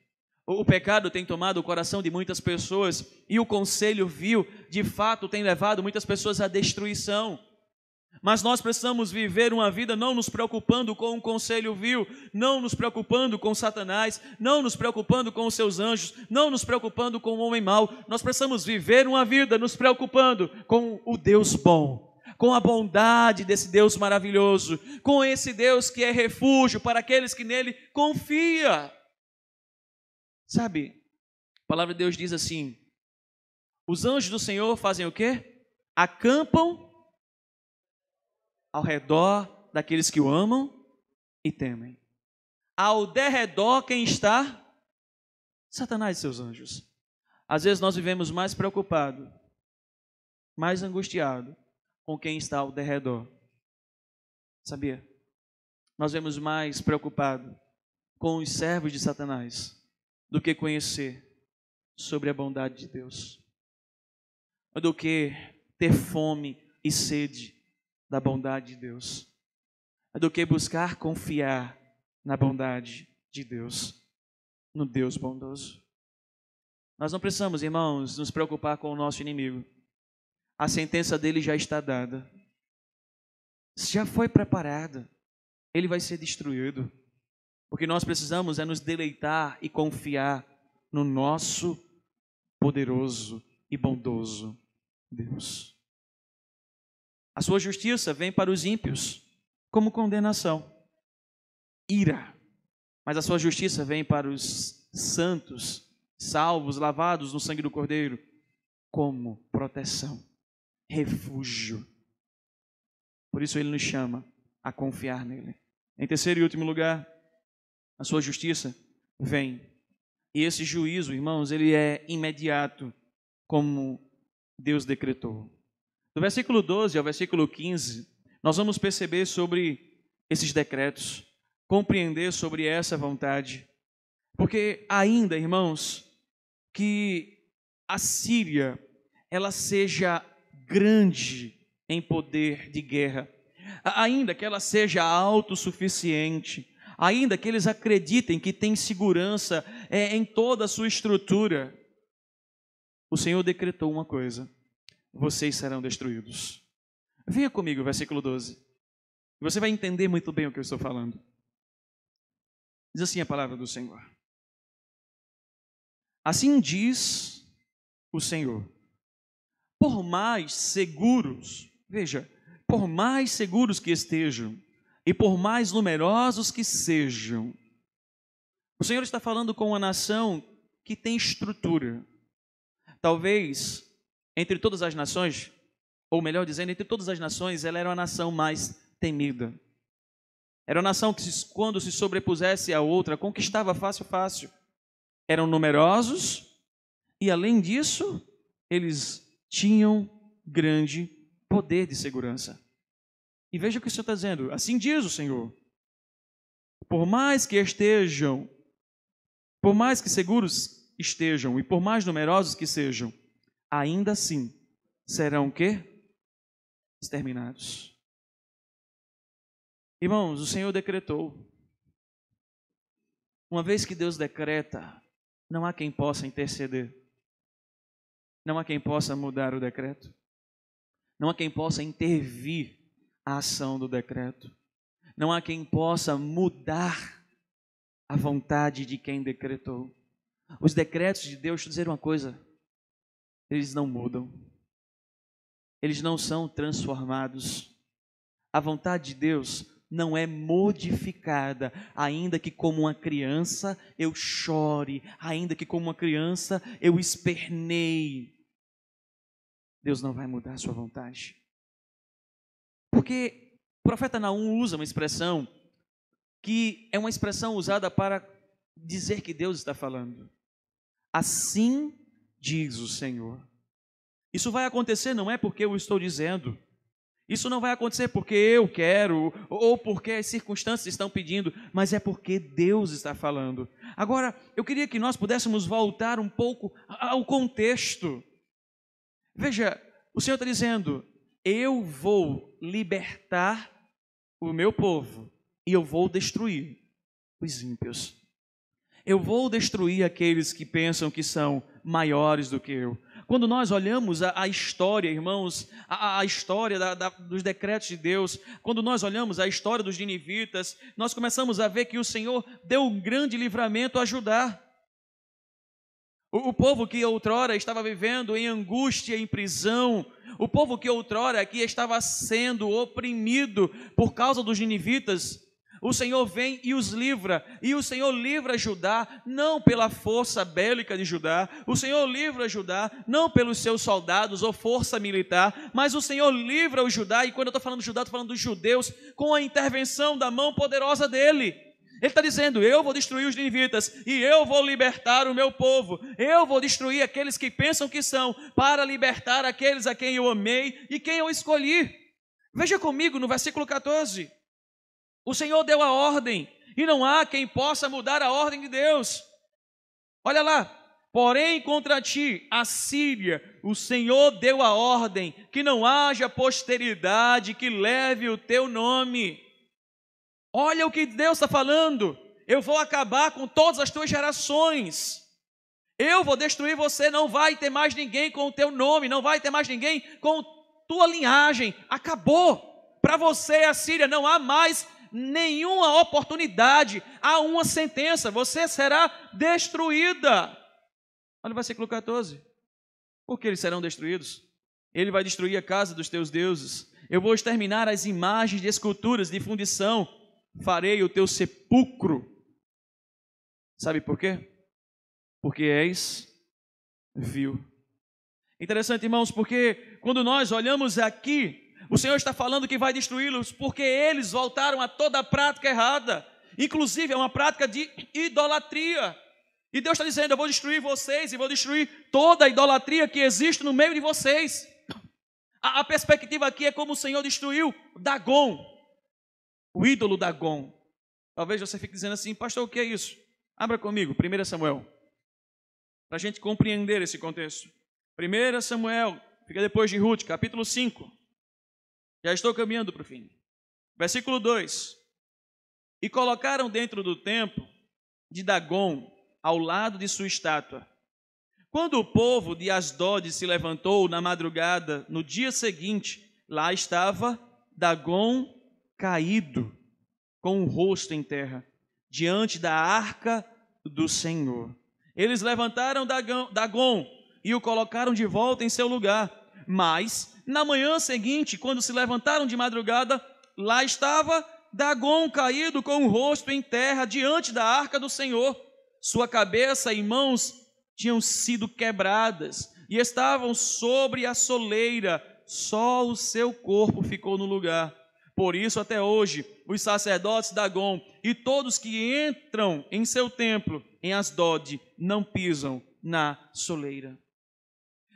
O pecado tem tomado o coração de muitas pessoas e o conselho vil, de fato, tem levado muitas pessoas à destruição. Mas nós precisamos viver uma vida não nos preocupando com o conselho vil, não nos preocupando com Satanás, não nos preocupando com os seus anjos, não nos preocupando com o homem mau. Nós precisamos viver uma vida nos preocupando com o Deus bom, com a bondade desse Deus maravilhoso, com esse Deus que é refúgio para aqueles que nele confiam. Sabe, a palavra de Deus diz assim: os anjos do Senhor fazem o quê? Acampam ao redor daqueles que o amam e temem. Ao derredor quem está? Satanás e seus anjos. Às vezes nós vivemos mais preocupados, mais angustiados com quem está ao derredor. Sabia? Nós vemos mais preocupados com os servos de Satanás do que conhecer sobre a bondade de Deus, do que ter fome e sede da bondade de Deus, do que buscar confiar na bondade de Deus, no Deus bondoso. Nós não precisamos, irmãos, nos preocupar com o nosso inimigo. A sentença dele já está dada, já foi preparada, ele vai ser destruído. O que nós precisamos é nos deleitar e confiar no nosso poderoso e bondoso Deus. A sua justiça vem para os ímpios como condenação, ira, mas a sua justiça vem para os santos, salvos, lavados no sangue do Cordeiro, como proteção, refúgio. Por isso ele nos chama a confiar nele. Em terceiro e último lugar, a sua justiça vem. E esse juízo, irmãos, ele é imediato, como Deus decretou. Do versículo 12 ao versículo 15, nós vamos perceber sobre esses decretos, compreender sobre essa vontade. Porque ainda, irmãos, que a Síria, ela seja grande em poder de guerra, ainda que ela seja autossuficiente, ainda que eles acreditem que tem segurança em toda a sua estrutura, o Senhor decretou uma coisa: vocês serão destruídos. Venha comigo, versículo 12. Você vai entender muito bem o que eu estou falando. Diz assim a palavra do Senhor: assim diz o Senhor, por mais seguros, veja, por mais seguros que estejam, e por mais numerosos que sejam, o Senhor está falando com uma nação que tem estrutura. Talvez, entre todas as nações, ou melhor dizendo, entre todas as nações, ela era uma nação mais temida. Era uma nação que, quando se sobrepusesse à outra, conquistava fácil. Eram numerosos e, além disso, eles tinham grande poder de segurança. E veja o que o Senhor está dizendo. Assim diz o Senhor. Por mais que seguros estejam e por mais numerosos que sejam, ainda assim serão o quê? Exterminados. Irmãos, o Senhor decretou. Uma vez que Deus decreta, não há quem possa interceder. Não há quem possa mudar o decreto. Não há quem possa intervir a ação do decreto. Não há quem possa mudar a vontade de quem decretou. Os decretos de Deus, deixa eu dizer uma coisa, eles não mudam. Eles não são transformados. A vontade de Deus não é modificada, ainda que como uma criança eu chore, ainda que como uma criança eu esperneie. Deus não vai mudar a sua vontade. Porque o profeta Naum usa uma expressão que é uma expressão usada para dizer que Deus está falando. Assim diz o Senhor. Isso vai acontecer não é porque eu estou dizendo. Isso não vai acontecer porque eu quero ou porque as circunstâncias estão pedindo, mas é porque Deus está falando. Agora, eu queria que nós pudéssemos voltar um pouco ao contexto. Veja, o Senhor está dizendo, eu vou libertar o meu povo e eu vou destruir os ímpios. Eu vou destruir aqueles que pensam que são maiores do que eu. Quando nós olhamos a história, irmãos, a história dos decretos de Deus, quando nós olhamos a história dos ninivitas, nós começamos a ver que o Senhor deu um grande livramento a Judá. O povo que outrora estava vivendo em angústia, em prisão, o povo que outrora aqui estava sendo oprimido por causa dos ninivitas, o Senhor vem e os livra, e o Senhor livra Judá, não pela força bélica de Judá, o Senhor livra Judá, não pelos seus soldados ou força militar, mas o Senhor livra o Judá, e quando eu estou falando de Judá, estou falando dos judeus, com a intervenção da mão poderosa dele. Ele está dizendo, eu vou destruir os ninivitas, e eu vou libertar o meu povo, eu vou destruir aqueles que pensam que são, para libertar aqueles a quem eu amei e quem eu escolhi. Veja comigo no versículo 14, o Senhor deu a ordem, e não há quem possa mudar a ordem de Deus. Olha lá, porém contra ti, a Síria, o Senhor deu a ordem, que não haja posteridade que leve o teu nome. Olha o que Deus está falando, eu vou acabar com todas as tuas gerações, eu vou destruir você, não vai ter mais ninguém com o teu nome, não vai ter mais ninguém com tua linhagem, acabou, para você a Síria não há mais nenhuma oportunidade, há uma sentença, você será destruída. Olha o versículo 14, por que eles serão destruídos? Ele vai destruir a casa dos teus deuses, eu vou exterminar as imagens de esculturas de fundição, farei o teu sepulcro. Sabe por quê? Porque és vil. Interessante, irmãos, porque quando nós olhamos aqui, o Senhor está falando que vai destruí-los porque eles voltaram a toda a prática errada, inclusive é uma prática de idolatria. E Deus está dizendo, eu vou destruir vocês e vou destruir toda a idolatria que existe no meio de vocês. A perspectiva aqui é como o Senhor destruiu Dagon, o ídolo Dagon. Talvez você fique dizendo assim, pastor, o que é isso? Abra comigo, 1 Samuel, para a gente compreender esse contexto. 1 Samuel, fica depois de Ruth, capítulo 5. Já estou caminhando para o fim. Versículo 2. E colocaram dentro do templo de Dagon, ao lado de sua estátua. Quando o povo de Asdod se levantou na madrugada, no dia seguinte, lá estava Dagon caído, com o rosto em terra, diante da arca do Senhor. Eles levantaram Dagon e o colocaram de volta em seu lugar. Mas, na manhã seguinte, quando se levantaram de madrugada, lá estava Dagon caído com o rosto em terra diante da arca do Senhor. Sua cabeça e mãos tinham sido quebradas e estavam sobre a soleira, só o seu corpo ficou no lugar. Por isso, até hoje, os sacerdotes Dagom e todos que entram em seu templo, em Asdod, não pisam na soleira.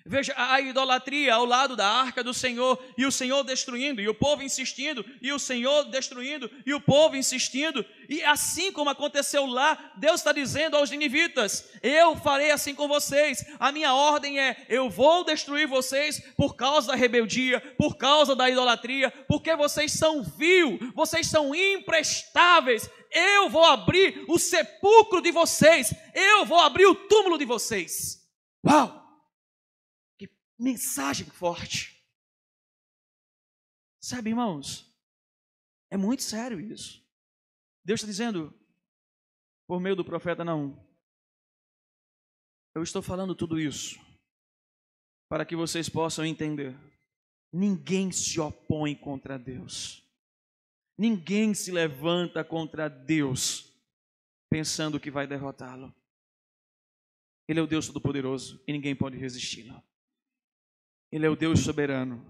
Veja a idolatria ao lado da arca do Senhor, e o Senhor destruindo, e o povo insistindo, e o Senhor destruindo, e o povo insistindo. E assim como aconteceu lá, Deus está dizendo aos ninivitas: eu farei assim com vocês. A minha ordem é: eu vou destruir vocês por causa da rebeldia, por causa da idolatria, porque vocês são vil, vocês são imprestáveis. Eu vou abrir o sepulcro de vocês, eu vou abrir o túmulo de vocês. Uau! Mensagem forte. Sabe, irmãos, é muito sério isso. Deus está dizendo, por meio do profeta Naum, eu estou falando tudo isso para que vocês possam entender. Ninguém se opõe contra Deus. Ninguém se levanta contra Deus pensando que vai derrotá-lo. Ele é o Deus Todo-Poderoso e ninguém pode resisti-lo. Ele é o Deus soberano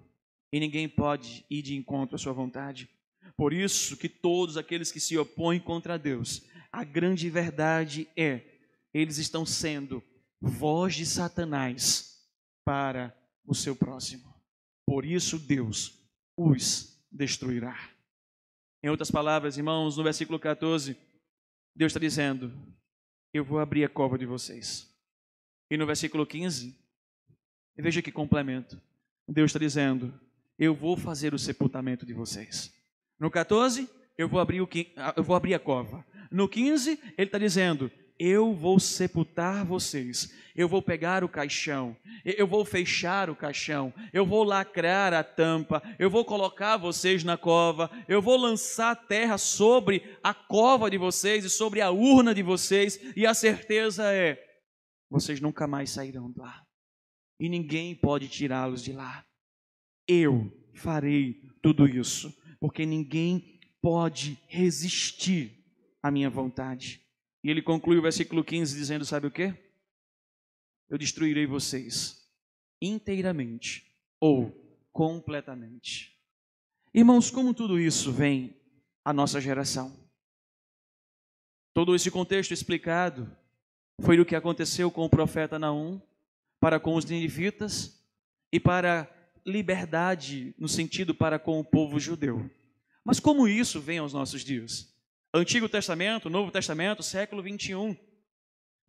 e ninguém pode ir de encontro à sua vontade. Por isso que todos aqueles que se opõem contra Deus, a grande verdade é, eles estão sendo voz de Satanás para o seu próximo. Por isso Deus os destruirá. Em outras palavras, irmãos, no versículo 14, Deus está dizendo: eu vou abrir a cova de vocês. E no versículo 15, veja que complemento. Deus está dizendo: eu vou fazer o sepultamento de vocês. No 14, eu vou abrir a cova. No 15, ele está dizendo: eu vou sepultar vocês. Eu vou pegar o caixão. Eu vou fechar o caixão. Eu vou lacrar a tampa. Eu vou colocar vocês na cova. Eu vou lançar terra sobre a cova de vocês e sobre a urna de vocês. E a certeza é: vocês nunca mais sairão de lá. E ninguém pode tirá-los de lá. Eu farei tudo isso, porque ninguém pode resistir à minha vontade. E ele conclui o versículo 15 dizendo, sabe o quê? Eu destruirei vocês inteiramente ou completamente. Irmãos, como tudo isso vem à nossa geração? Todo esse contexto explicado foi o que aconteceu com o profeta Naum, para com os ninivitas e para liberdade, no sentido para com o povo judeu. Mas como isso vem aos nossos dias? Antigo Testamento, Novo Testamento, século 21.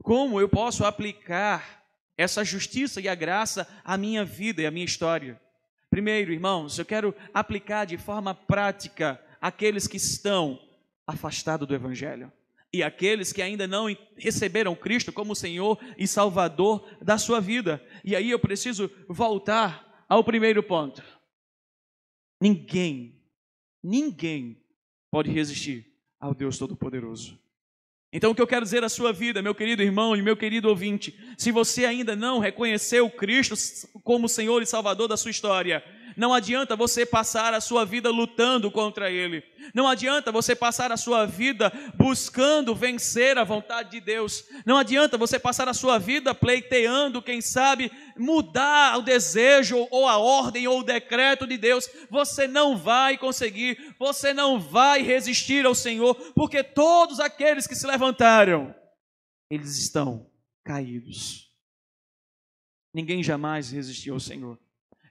Como eu posso aplicar essa justiça e a graça à minha vida e à minha história? Primeiro, irmãos, eu quero aplicar de forma prática aqueles que estão afastados do Evangelho. E aqueles que ainda não receberam Cristo como Senhor e Salvador da sua vida. E aí eu preciso voltar ao primeiro ponto. Ninguém pode resistir ao Deus Todo-Poderoso. Então o que eu quero dizer à sua vida, meu querido irmão e meu querido ouvinte, se você ainda não reconheceu Cristo como Senhor e Salvador da sua história, não adianta você passar a sua vida lutando contra Ele. Não adianta você passar a sua vida buscando vencer a vontade de Deus. Não adianta você passar a sua vida pleiteando, quem sabe, mudar o desejo ou a ordem ou o decreto de Deus. Você não vai conseguir, você não vai resistir ao Senhor, porque todos aqueles que se levantaram, eles estão caídos. Ninguém jamais resistiu ao Senhor.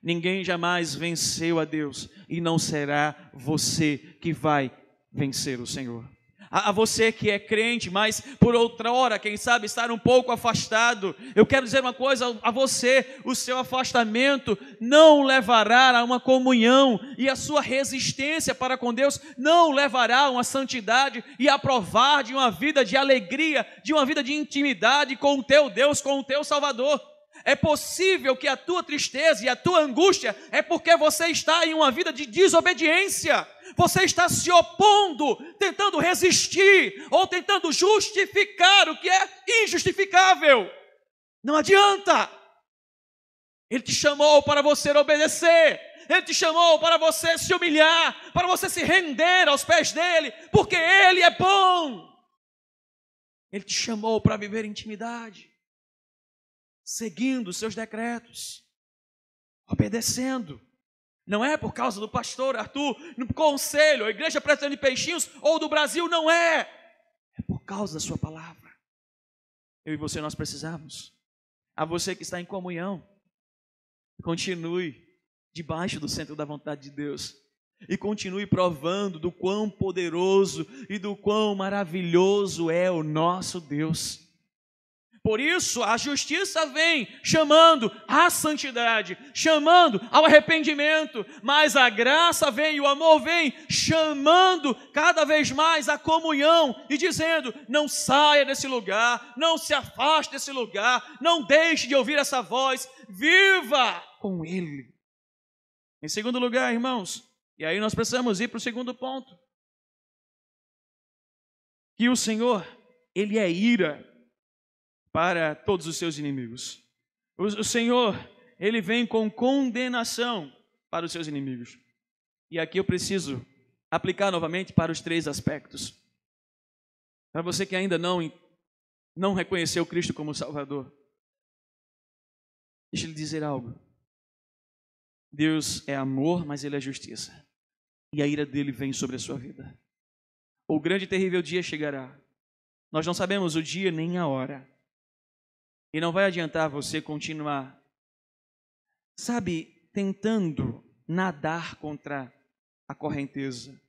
Ninguém jamais venceu a Deus e não será você que vai vencer o Senhor. A você que é crente, mas por outra hora, quem sabe, estar um pouco afastado, eu quero dizer uma coisa a você: o seu afastamento não levará a uma comunhão e a sua resistência para com Deus não levará a uma santidade e a provar de uma vida de alegria, de uma vida de intimidade com o teu Deus, com o teu Salvador. É possível que a tua tristeza e a tua angústia é porque você está em uma vida de desobediência. Você está se opondo, tentando resistir ou tentando justificar o que é injustificável. Não adianta. Ele te chamou para você obedecer. Ele te chamou para você se humilhar, para você se render aos pés dele, porque ele é bom. Ele te chamou para viver intimidade, seguindo os seus decretos, obedecendo. Não é por causa do pastor Arthur, no conselho, a Igreja Presbiteriana de Peixinhos ou do Brasil, não é. É por causa da sua palavra. Eu e você, nós precisamos. A você que está em comunhão, continue debaixo do centro da vontade de Deus. E continue provando do quão poderoso e do quão maravilhoso é o nosso Deus. Por isso, a justiça vem chamando à santidade, chamando ao arrependimento, mas a graça vem e o amor vem chamando cada vez mais à comunhão e dizendo: não saia desse lugar, não se afaste desse lugar, não deixe de ouvir essa voz, viva com Ele. Em segundo lugar, irmãos, e aí nós precisamos ir para o segundo ponto, que o Senhor, Ele é ira para todos os seus inimigos. O Senhor, Ele vem com condenação para os seus inimigos. E aqui eu preciso aplicar novamente para os 3 aspectos. Para você que ainda não reconheceu Cristo como Salvador, deixa eu lhe dizer algo. Deus é amor, mas Ele é justiça. E a ira dele vem sobre a sua vida. O grande e terrível dia chegará. Nós não sabemos o dia nem a hora. E não vai adiantar você continuar, tentando nadar contra a correnteza.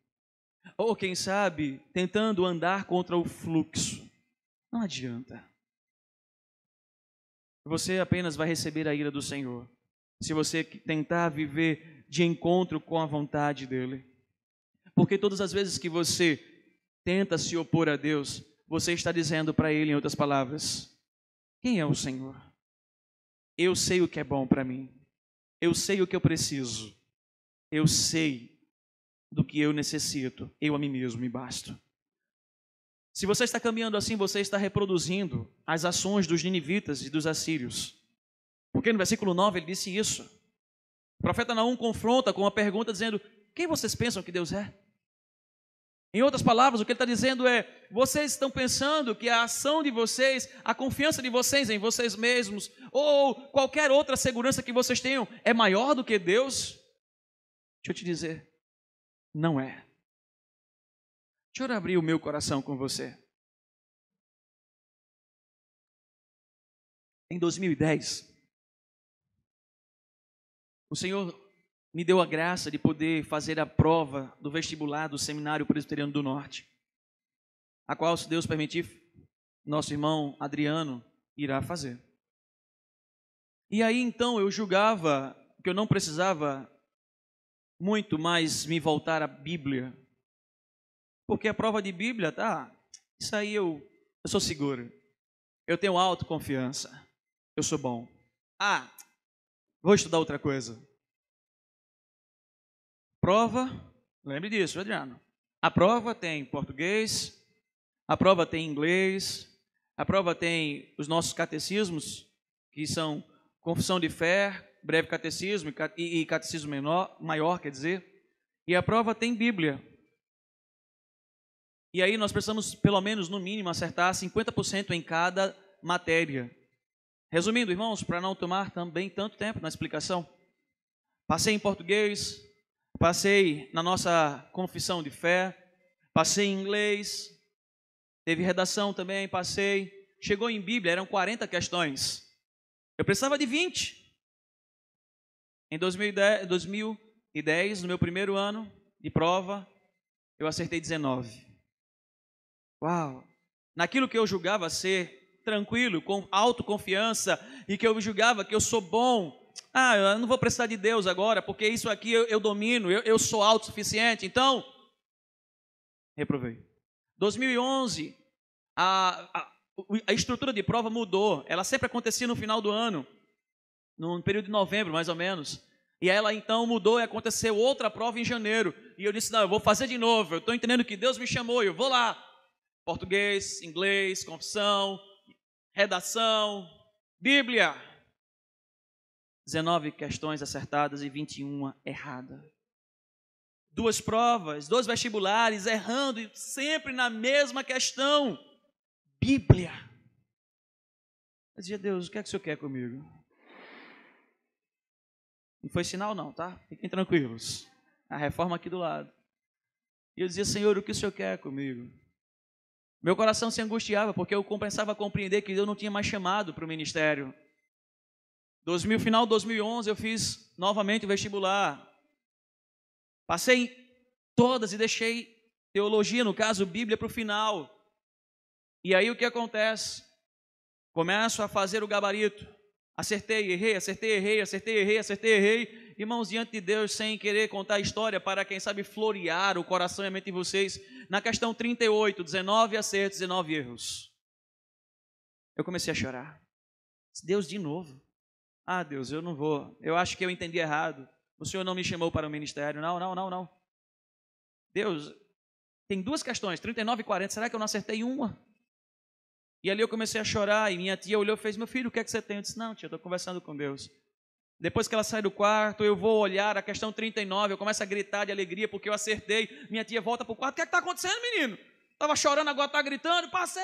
Ou, quem sabe, tentando andar contra o fluxo. Não adianta. Você apenas vai receber a ira do Senhor, se você tentar viver de encontro com a vontade dEle. Porque todas as vezes que você tenta se opor a Deus, você está dizendo para Ele, em outras palavras: quem é o Senhor? Eu sei o que é bom para mim. Eu sei o que eu preciso. Eu sei do que eu necessito. Eu a mim mesmo me basto. Se você está caminhando assim, você está reproduzindo as ações dos ninivitas e dos assírios. Porque no versículo 9 ele disse isso. O profeta Naum confronta com uma pergunta dizendo: quem vocês pensam que Deus é? Em outras palavras, o que ele está dizendo é: vocês estão pensando que a ação de vocês, a confiança de vocês em vocês mesmos, ou qualquer outra segurança que vocês tenham, é maior do que Deus? Deixa eu te dizer, não é. Deixa eu abrir o meu coração com você. Em 2010, o Senhor me deu a graça de poder fazer a prova do vestibular do Seminário Presbiteriano do Norte, a qual, se Deus permitir, nosso irmão Adriano irá fazer. E aí então eu julgava que eu não precisava muito mais me voltar à Bíblia, porque a prova de Bíblia, isso aí eu sou seguro, eu tenho autoconfiança, eu sou bom. Vou estudar outra coisa. Prova, lembre disso, Adriano. A prova tem português, a prova tem inglês, a prova tem os nossos catecismos, que são Confissão de Fé, Breve Catecismo e Catecismo Maior, quer dizer. E a prova tem Bíblia. E aí nós precisamos, pelo menos, no mínimo, acertar 50% em cada matéria. Resumindo, irmãos, para não tomar também tanto tempo na explicação, passei em português, passei na nossa confissão de fé, passei em inglês, teve redação também, passei. Chegou em Bíblia, eram 40 questões. Eu precisava de 20. Em 2010, no meu primeiro ano de prova, eu acertei 19. Uau! Naquilo que eu julgava ser tranquilo, com autoconfiança, e que eu julgava que eu sou bom, eu não vou precisar de Deus agora, porque isso aqui eu domino, eu sou autossuficiente, então, reprovei. 2011, a estrutura de prova mudou, ela sempre acontecia no final do ano, no período de novembro, mais ou menos, e ela então mudou e aconteceu outra prova em janeiro, e eu disse: não, eu vou fazer de novo, eu estou entendendo que Deus me chamou, eu vou lá. Português, inglês, confissão, redação, Bíblia. 19 questões acertadas e 21 erradas. 2 provas, 2 vestibulares, errando sempre na mesma questão. Bíblia. Eu dizia: Deus, o que é que o Senhor quer comigo? Não foi sinal não, tá? Fiquem tranquilos. A reforma aqui do lado. E eu dizia, Senhor, o que o Senhor quer comigo? Meu coração se angustiava, porque eu começava a compreender que Deus não tinha mais chamado para o ministério. Final de 2011, eu fiz novamente o vestibular. Passei todas e deixei teologia, no caso, Bíblia, para o final. E aí o que acontece? Começo a fazer o gabarito. Acertei, errei, acertei, errei, acertei, errei, acertei, errei. Irmãos, diante de Deus, sem querer contar a história, para quem sabe florear o coração e a mente de vocês, na questão 38, 19 acertos, 19 erros. Eu comecei a chorar. Deus, de novo. Ah, Deus, eu não vou. Eu acho que eu entendi errado. O Senhor não me chamou para o ministério. Não. Deus, tem duas questões, 39 e 40. Será que eu não acertei uma? E ali eu comecei a chorar e minha tia olhou e fez, meu filho, o que é que você tem? Eu disse, não, tia, eu estou conversando com Deus. Depois que ela sai do quarto, eu vou olhar a questão 39, eu começo a gritar de alegria porque eu acertei. Minha tia volta para o quarto, o que é que está acontecendo, menino? Estava chorando, agora está gritando, passei.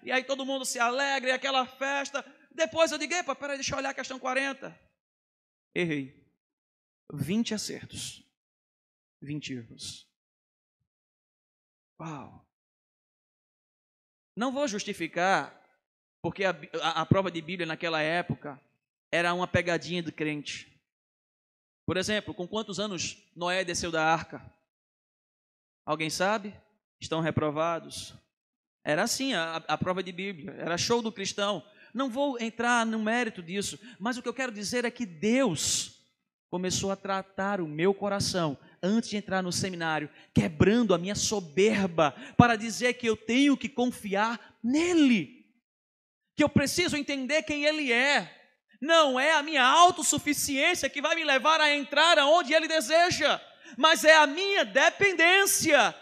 E aí todo mundo se alegra, e aquela festa. Depois eu digo, epa, peraí, deixa eu olhar a questão 40. Errei. 20 acertos. 20 erros. Uau. Não vou justificar, porque a prova de Bíblia naquela época era uma pegadinha de crente. Por exemplo, com quantos anos Noé desceu da arca? Alguém sabe? Estão reprovados. Era assim a prova de Bíblia, era show do cristão. Não vou entrar no mérito disso, mas o que eu quero dizer é que Deus começou a tratar o meu coração antes de entrar no seminário, quebrando a minha soberba, para dizer que eu tenho que confiar nele, que eu preciso entender quem ele é. Não é a minha autossuficiência que vai me levar a entrar aonde ele deseja, mas é a minha dependência,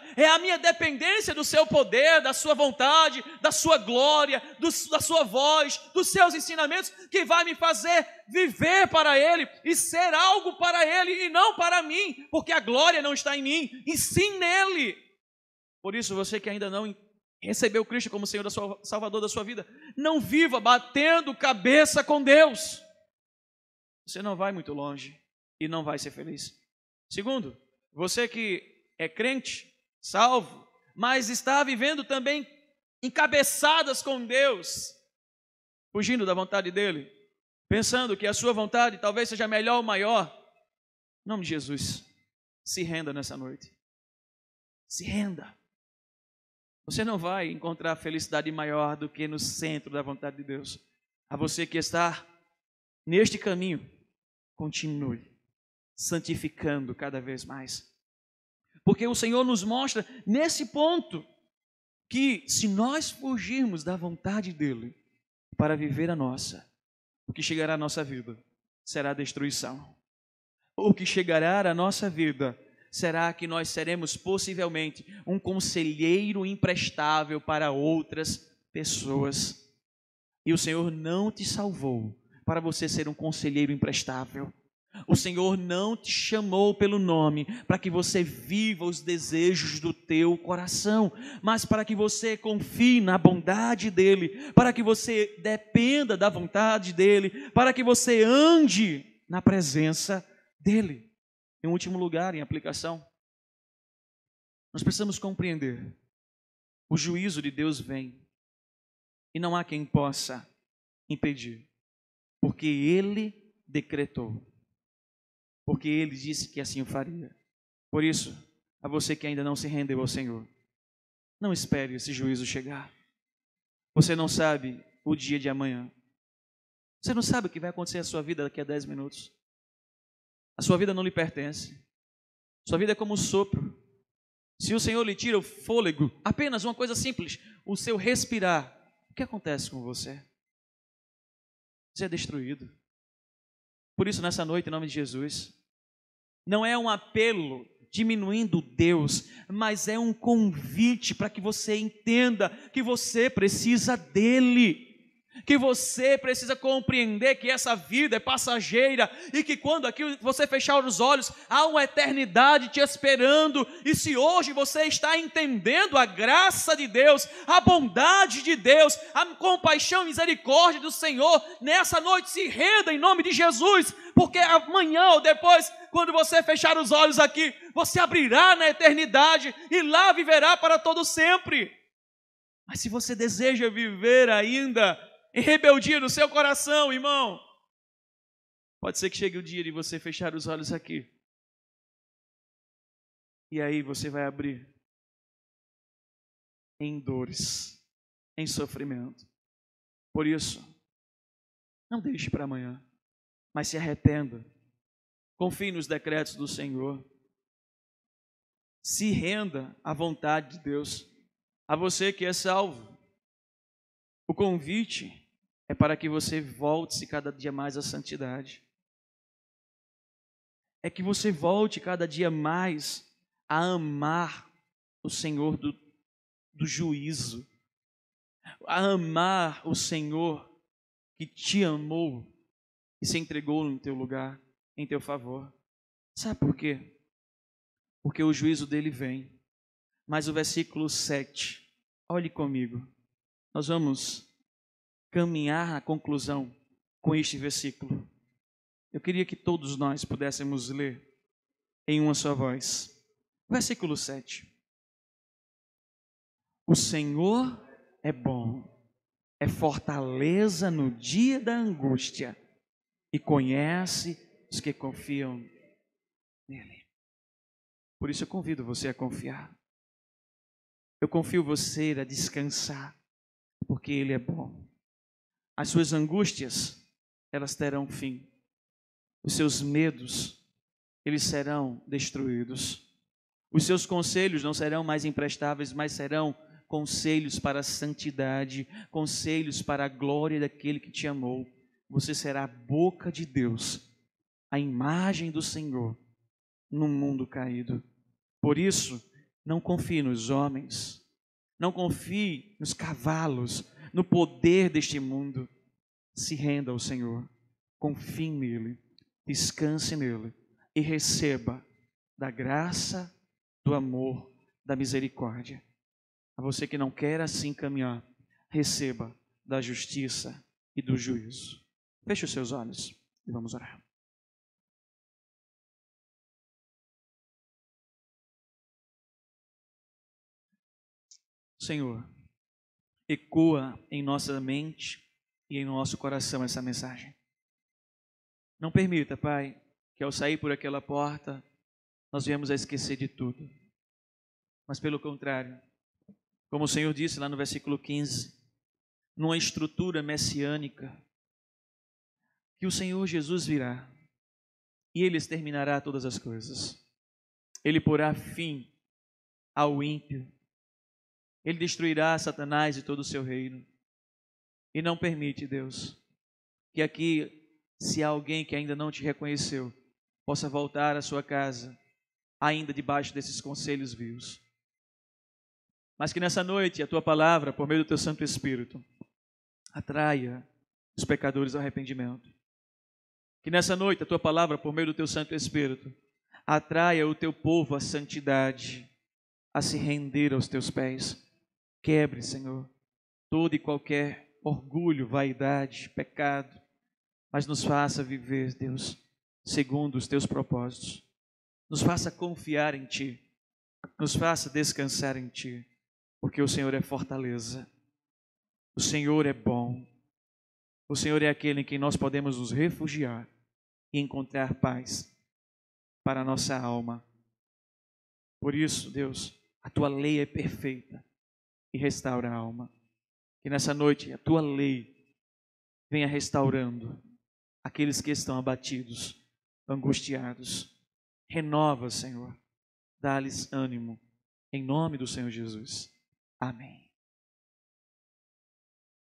do seu poder, da sua vontade, da sua glória, da sua voz, dos seus ensinamentos, que vai me fazer viver para ele e ser algo para ele e não para mim, porque a glória não está em mim, e sim nele. Por isso, você que ainda não recebeu Cristo como Senhor, Salvador da sua vida, não viva batendo cabeça com Deus. Você não vai muito longe e não vai ser feliz. Segundo, você que é crente, salvo, mas está vivendo também encabeçadas com Deus, fugindo da vontade dele, pensando que a sua vontade talvez seja melhor ou maior. Em nome de Jesus, se renda nessa noite. Se renda. Você não vai encontrar felicidade maior do que no centro da vontade de Deus. A você que está neste caminho, continue santificando cada vez mais. Porque o Senhor nos mostra nesse ponto que se nós fugirmos da vontade dele para viver a nossa, o que chegará à nossa vida será a destruição. O que chegará à nossa vida será que nós seremos possivelmente um conselheiro imprestável para outras pessoas. E o Senhor não te salvou para você ser um conselheiro imprestável. O Senhor não te chamou pelo nome para que você viva os desejos do teu coração, mas para que você confie na bondade dEle, para que você dependa da vontade dEle, para que você ande na presença dEle. Em último lugar, em aplicação, nós precisamos compreender: o juízo de Deus vem e não há quem possa impedir, porque Ele decretou. Porque Ele disse que assim o faria. Por isso, a você que ainda não se rendeu ao Senhor, não espere esse juízo chegar. Você não sabe o dia de amanhã. Você não sabe o que vai acontecer na sua vida daqui a 10 minutos. A sua vida não lhe pertence. Sua vida é como um sopro. Se o Senhor lhe tira o fôlego, apenas uma coisa simples, o seu respirar, o que acontece com você? Você é destruído. Por isso, nessa noite, em nome de Jesus, não é um apelo diminuindo Deus, mas é um convite para que você entenda que você precisa dEle. que você precisa compreender que essa vida é passageira e que quando aqui você fechar os olhos, há uma eternidade te esperando. E se hoje você está entendendo a graça de Deus, a bondade de Deus, a compaixão e misericórdia do Senhor, nessa noite se renda em nome de Jesus, porque amanhã ou depois, quando você fechar os olhos aqui, você abrirá na eternidade e lá viverá para todo sempre. Mas se você deseja viver ainda em rebeldia no seu coração, irmão, pode ser que chegue o dia de você fechar os olhos aqui. E aí você vai abrir em dores, em sofrimento. Por isso, não deixe para amanhã, mas se arrependa. Confie nos decretos do Senhor. Se renda à vontade de Deus. A você que é salvo, o convite é para que você volte-se cada dia mais à santidade. É que você volte cada dia mais a amar o Senhor do juízo, a amar o Senhor que te amou e se entregou no teu lugar, em teu favor. Sabe por quê? Porque o juízo dele vem. Mas o versículo 7, olhe comigo, nós vamos caminhar à conclusão com este versículo. Eu queria que todos nós pudéssemos ler em uma só voz. Versículo 7. O Senhor é bom, é fortaleza no dia da angústia e conhece os que confiam nele. Por isso eu convido você a confiar. Eu confio você a descansar, porque ele é bom. As suas angústias, elas terão fim. Os seus medos, eles serão destruídos. Os seus conselhos não serão mais imprestáveis, mas serão conselhos para a santidade, conselhos para a glória daquele que te amou. Você será a boca de Deus, a imagem do Senhor no mundo caído. Por isso, não confie nos homens, não confie nos cavalos, no poder deste mundo. Se renda ao Senhor, confie nele, descanse nele e receba da graça, do amor, da misericórdia. A você que não quer assim caminhar, receba da justiça e do juízo. Feche os seus olhos e vamos orar. Senhor, ecoa em nossa mente e em nosso coração essa mensagem. Não permita, Pai, que ao sair por aquela porta, nós viemos a esquecer de tudo. Mas pelo contrário, como o Senhor disse lá no versículo 15, numa estrutura messiânica, que o Senhor Jesus virá e Ele exterminará todas as coisas. Ele porá fim ao ímpio. Ele destruirá Satanás e todo o seu reino. E não permite, Deus, que aqui, se há alguém que ainda não te reconheceu, possa voltar à sua casa, ainda debaixo desses conselhos vios. Mas que nessa noite a tua palavra, por meio do teu Santo Espírito, atraia os pecadores ao arrependimento. Que nessa noite a tua palavra, por meio do teu Santo Espírito, atraia o teu povo à santidade, a se render aos teus pés. Quebre, Senhor, todo e qualquer orgulho, vaidade, pecado, mas nos faça viver, Deus, segundo os teus propósitos. Nos faça confiar em Ti, nos faça descansar em Ti, porque o Senhor é fortaleza, o Senhor é bom, o Senhor é aquele em quem nós podemos nos refugiar e encontrar paz para a nossa alma. Por isso, Deus, a Tua lei é perfeita e restaura a alma. Que nessa noite a Tua lei venha restaurando aqueles que estão abatidos, angustiados. Renova, Senhor, dá-lhes ânimo, em nome do Senhor Jesus. Amém.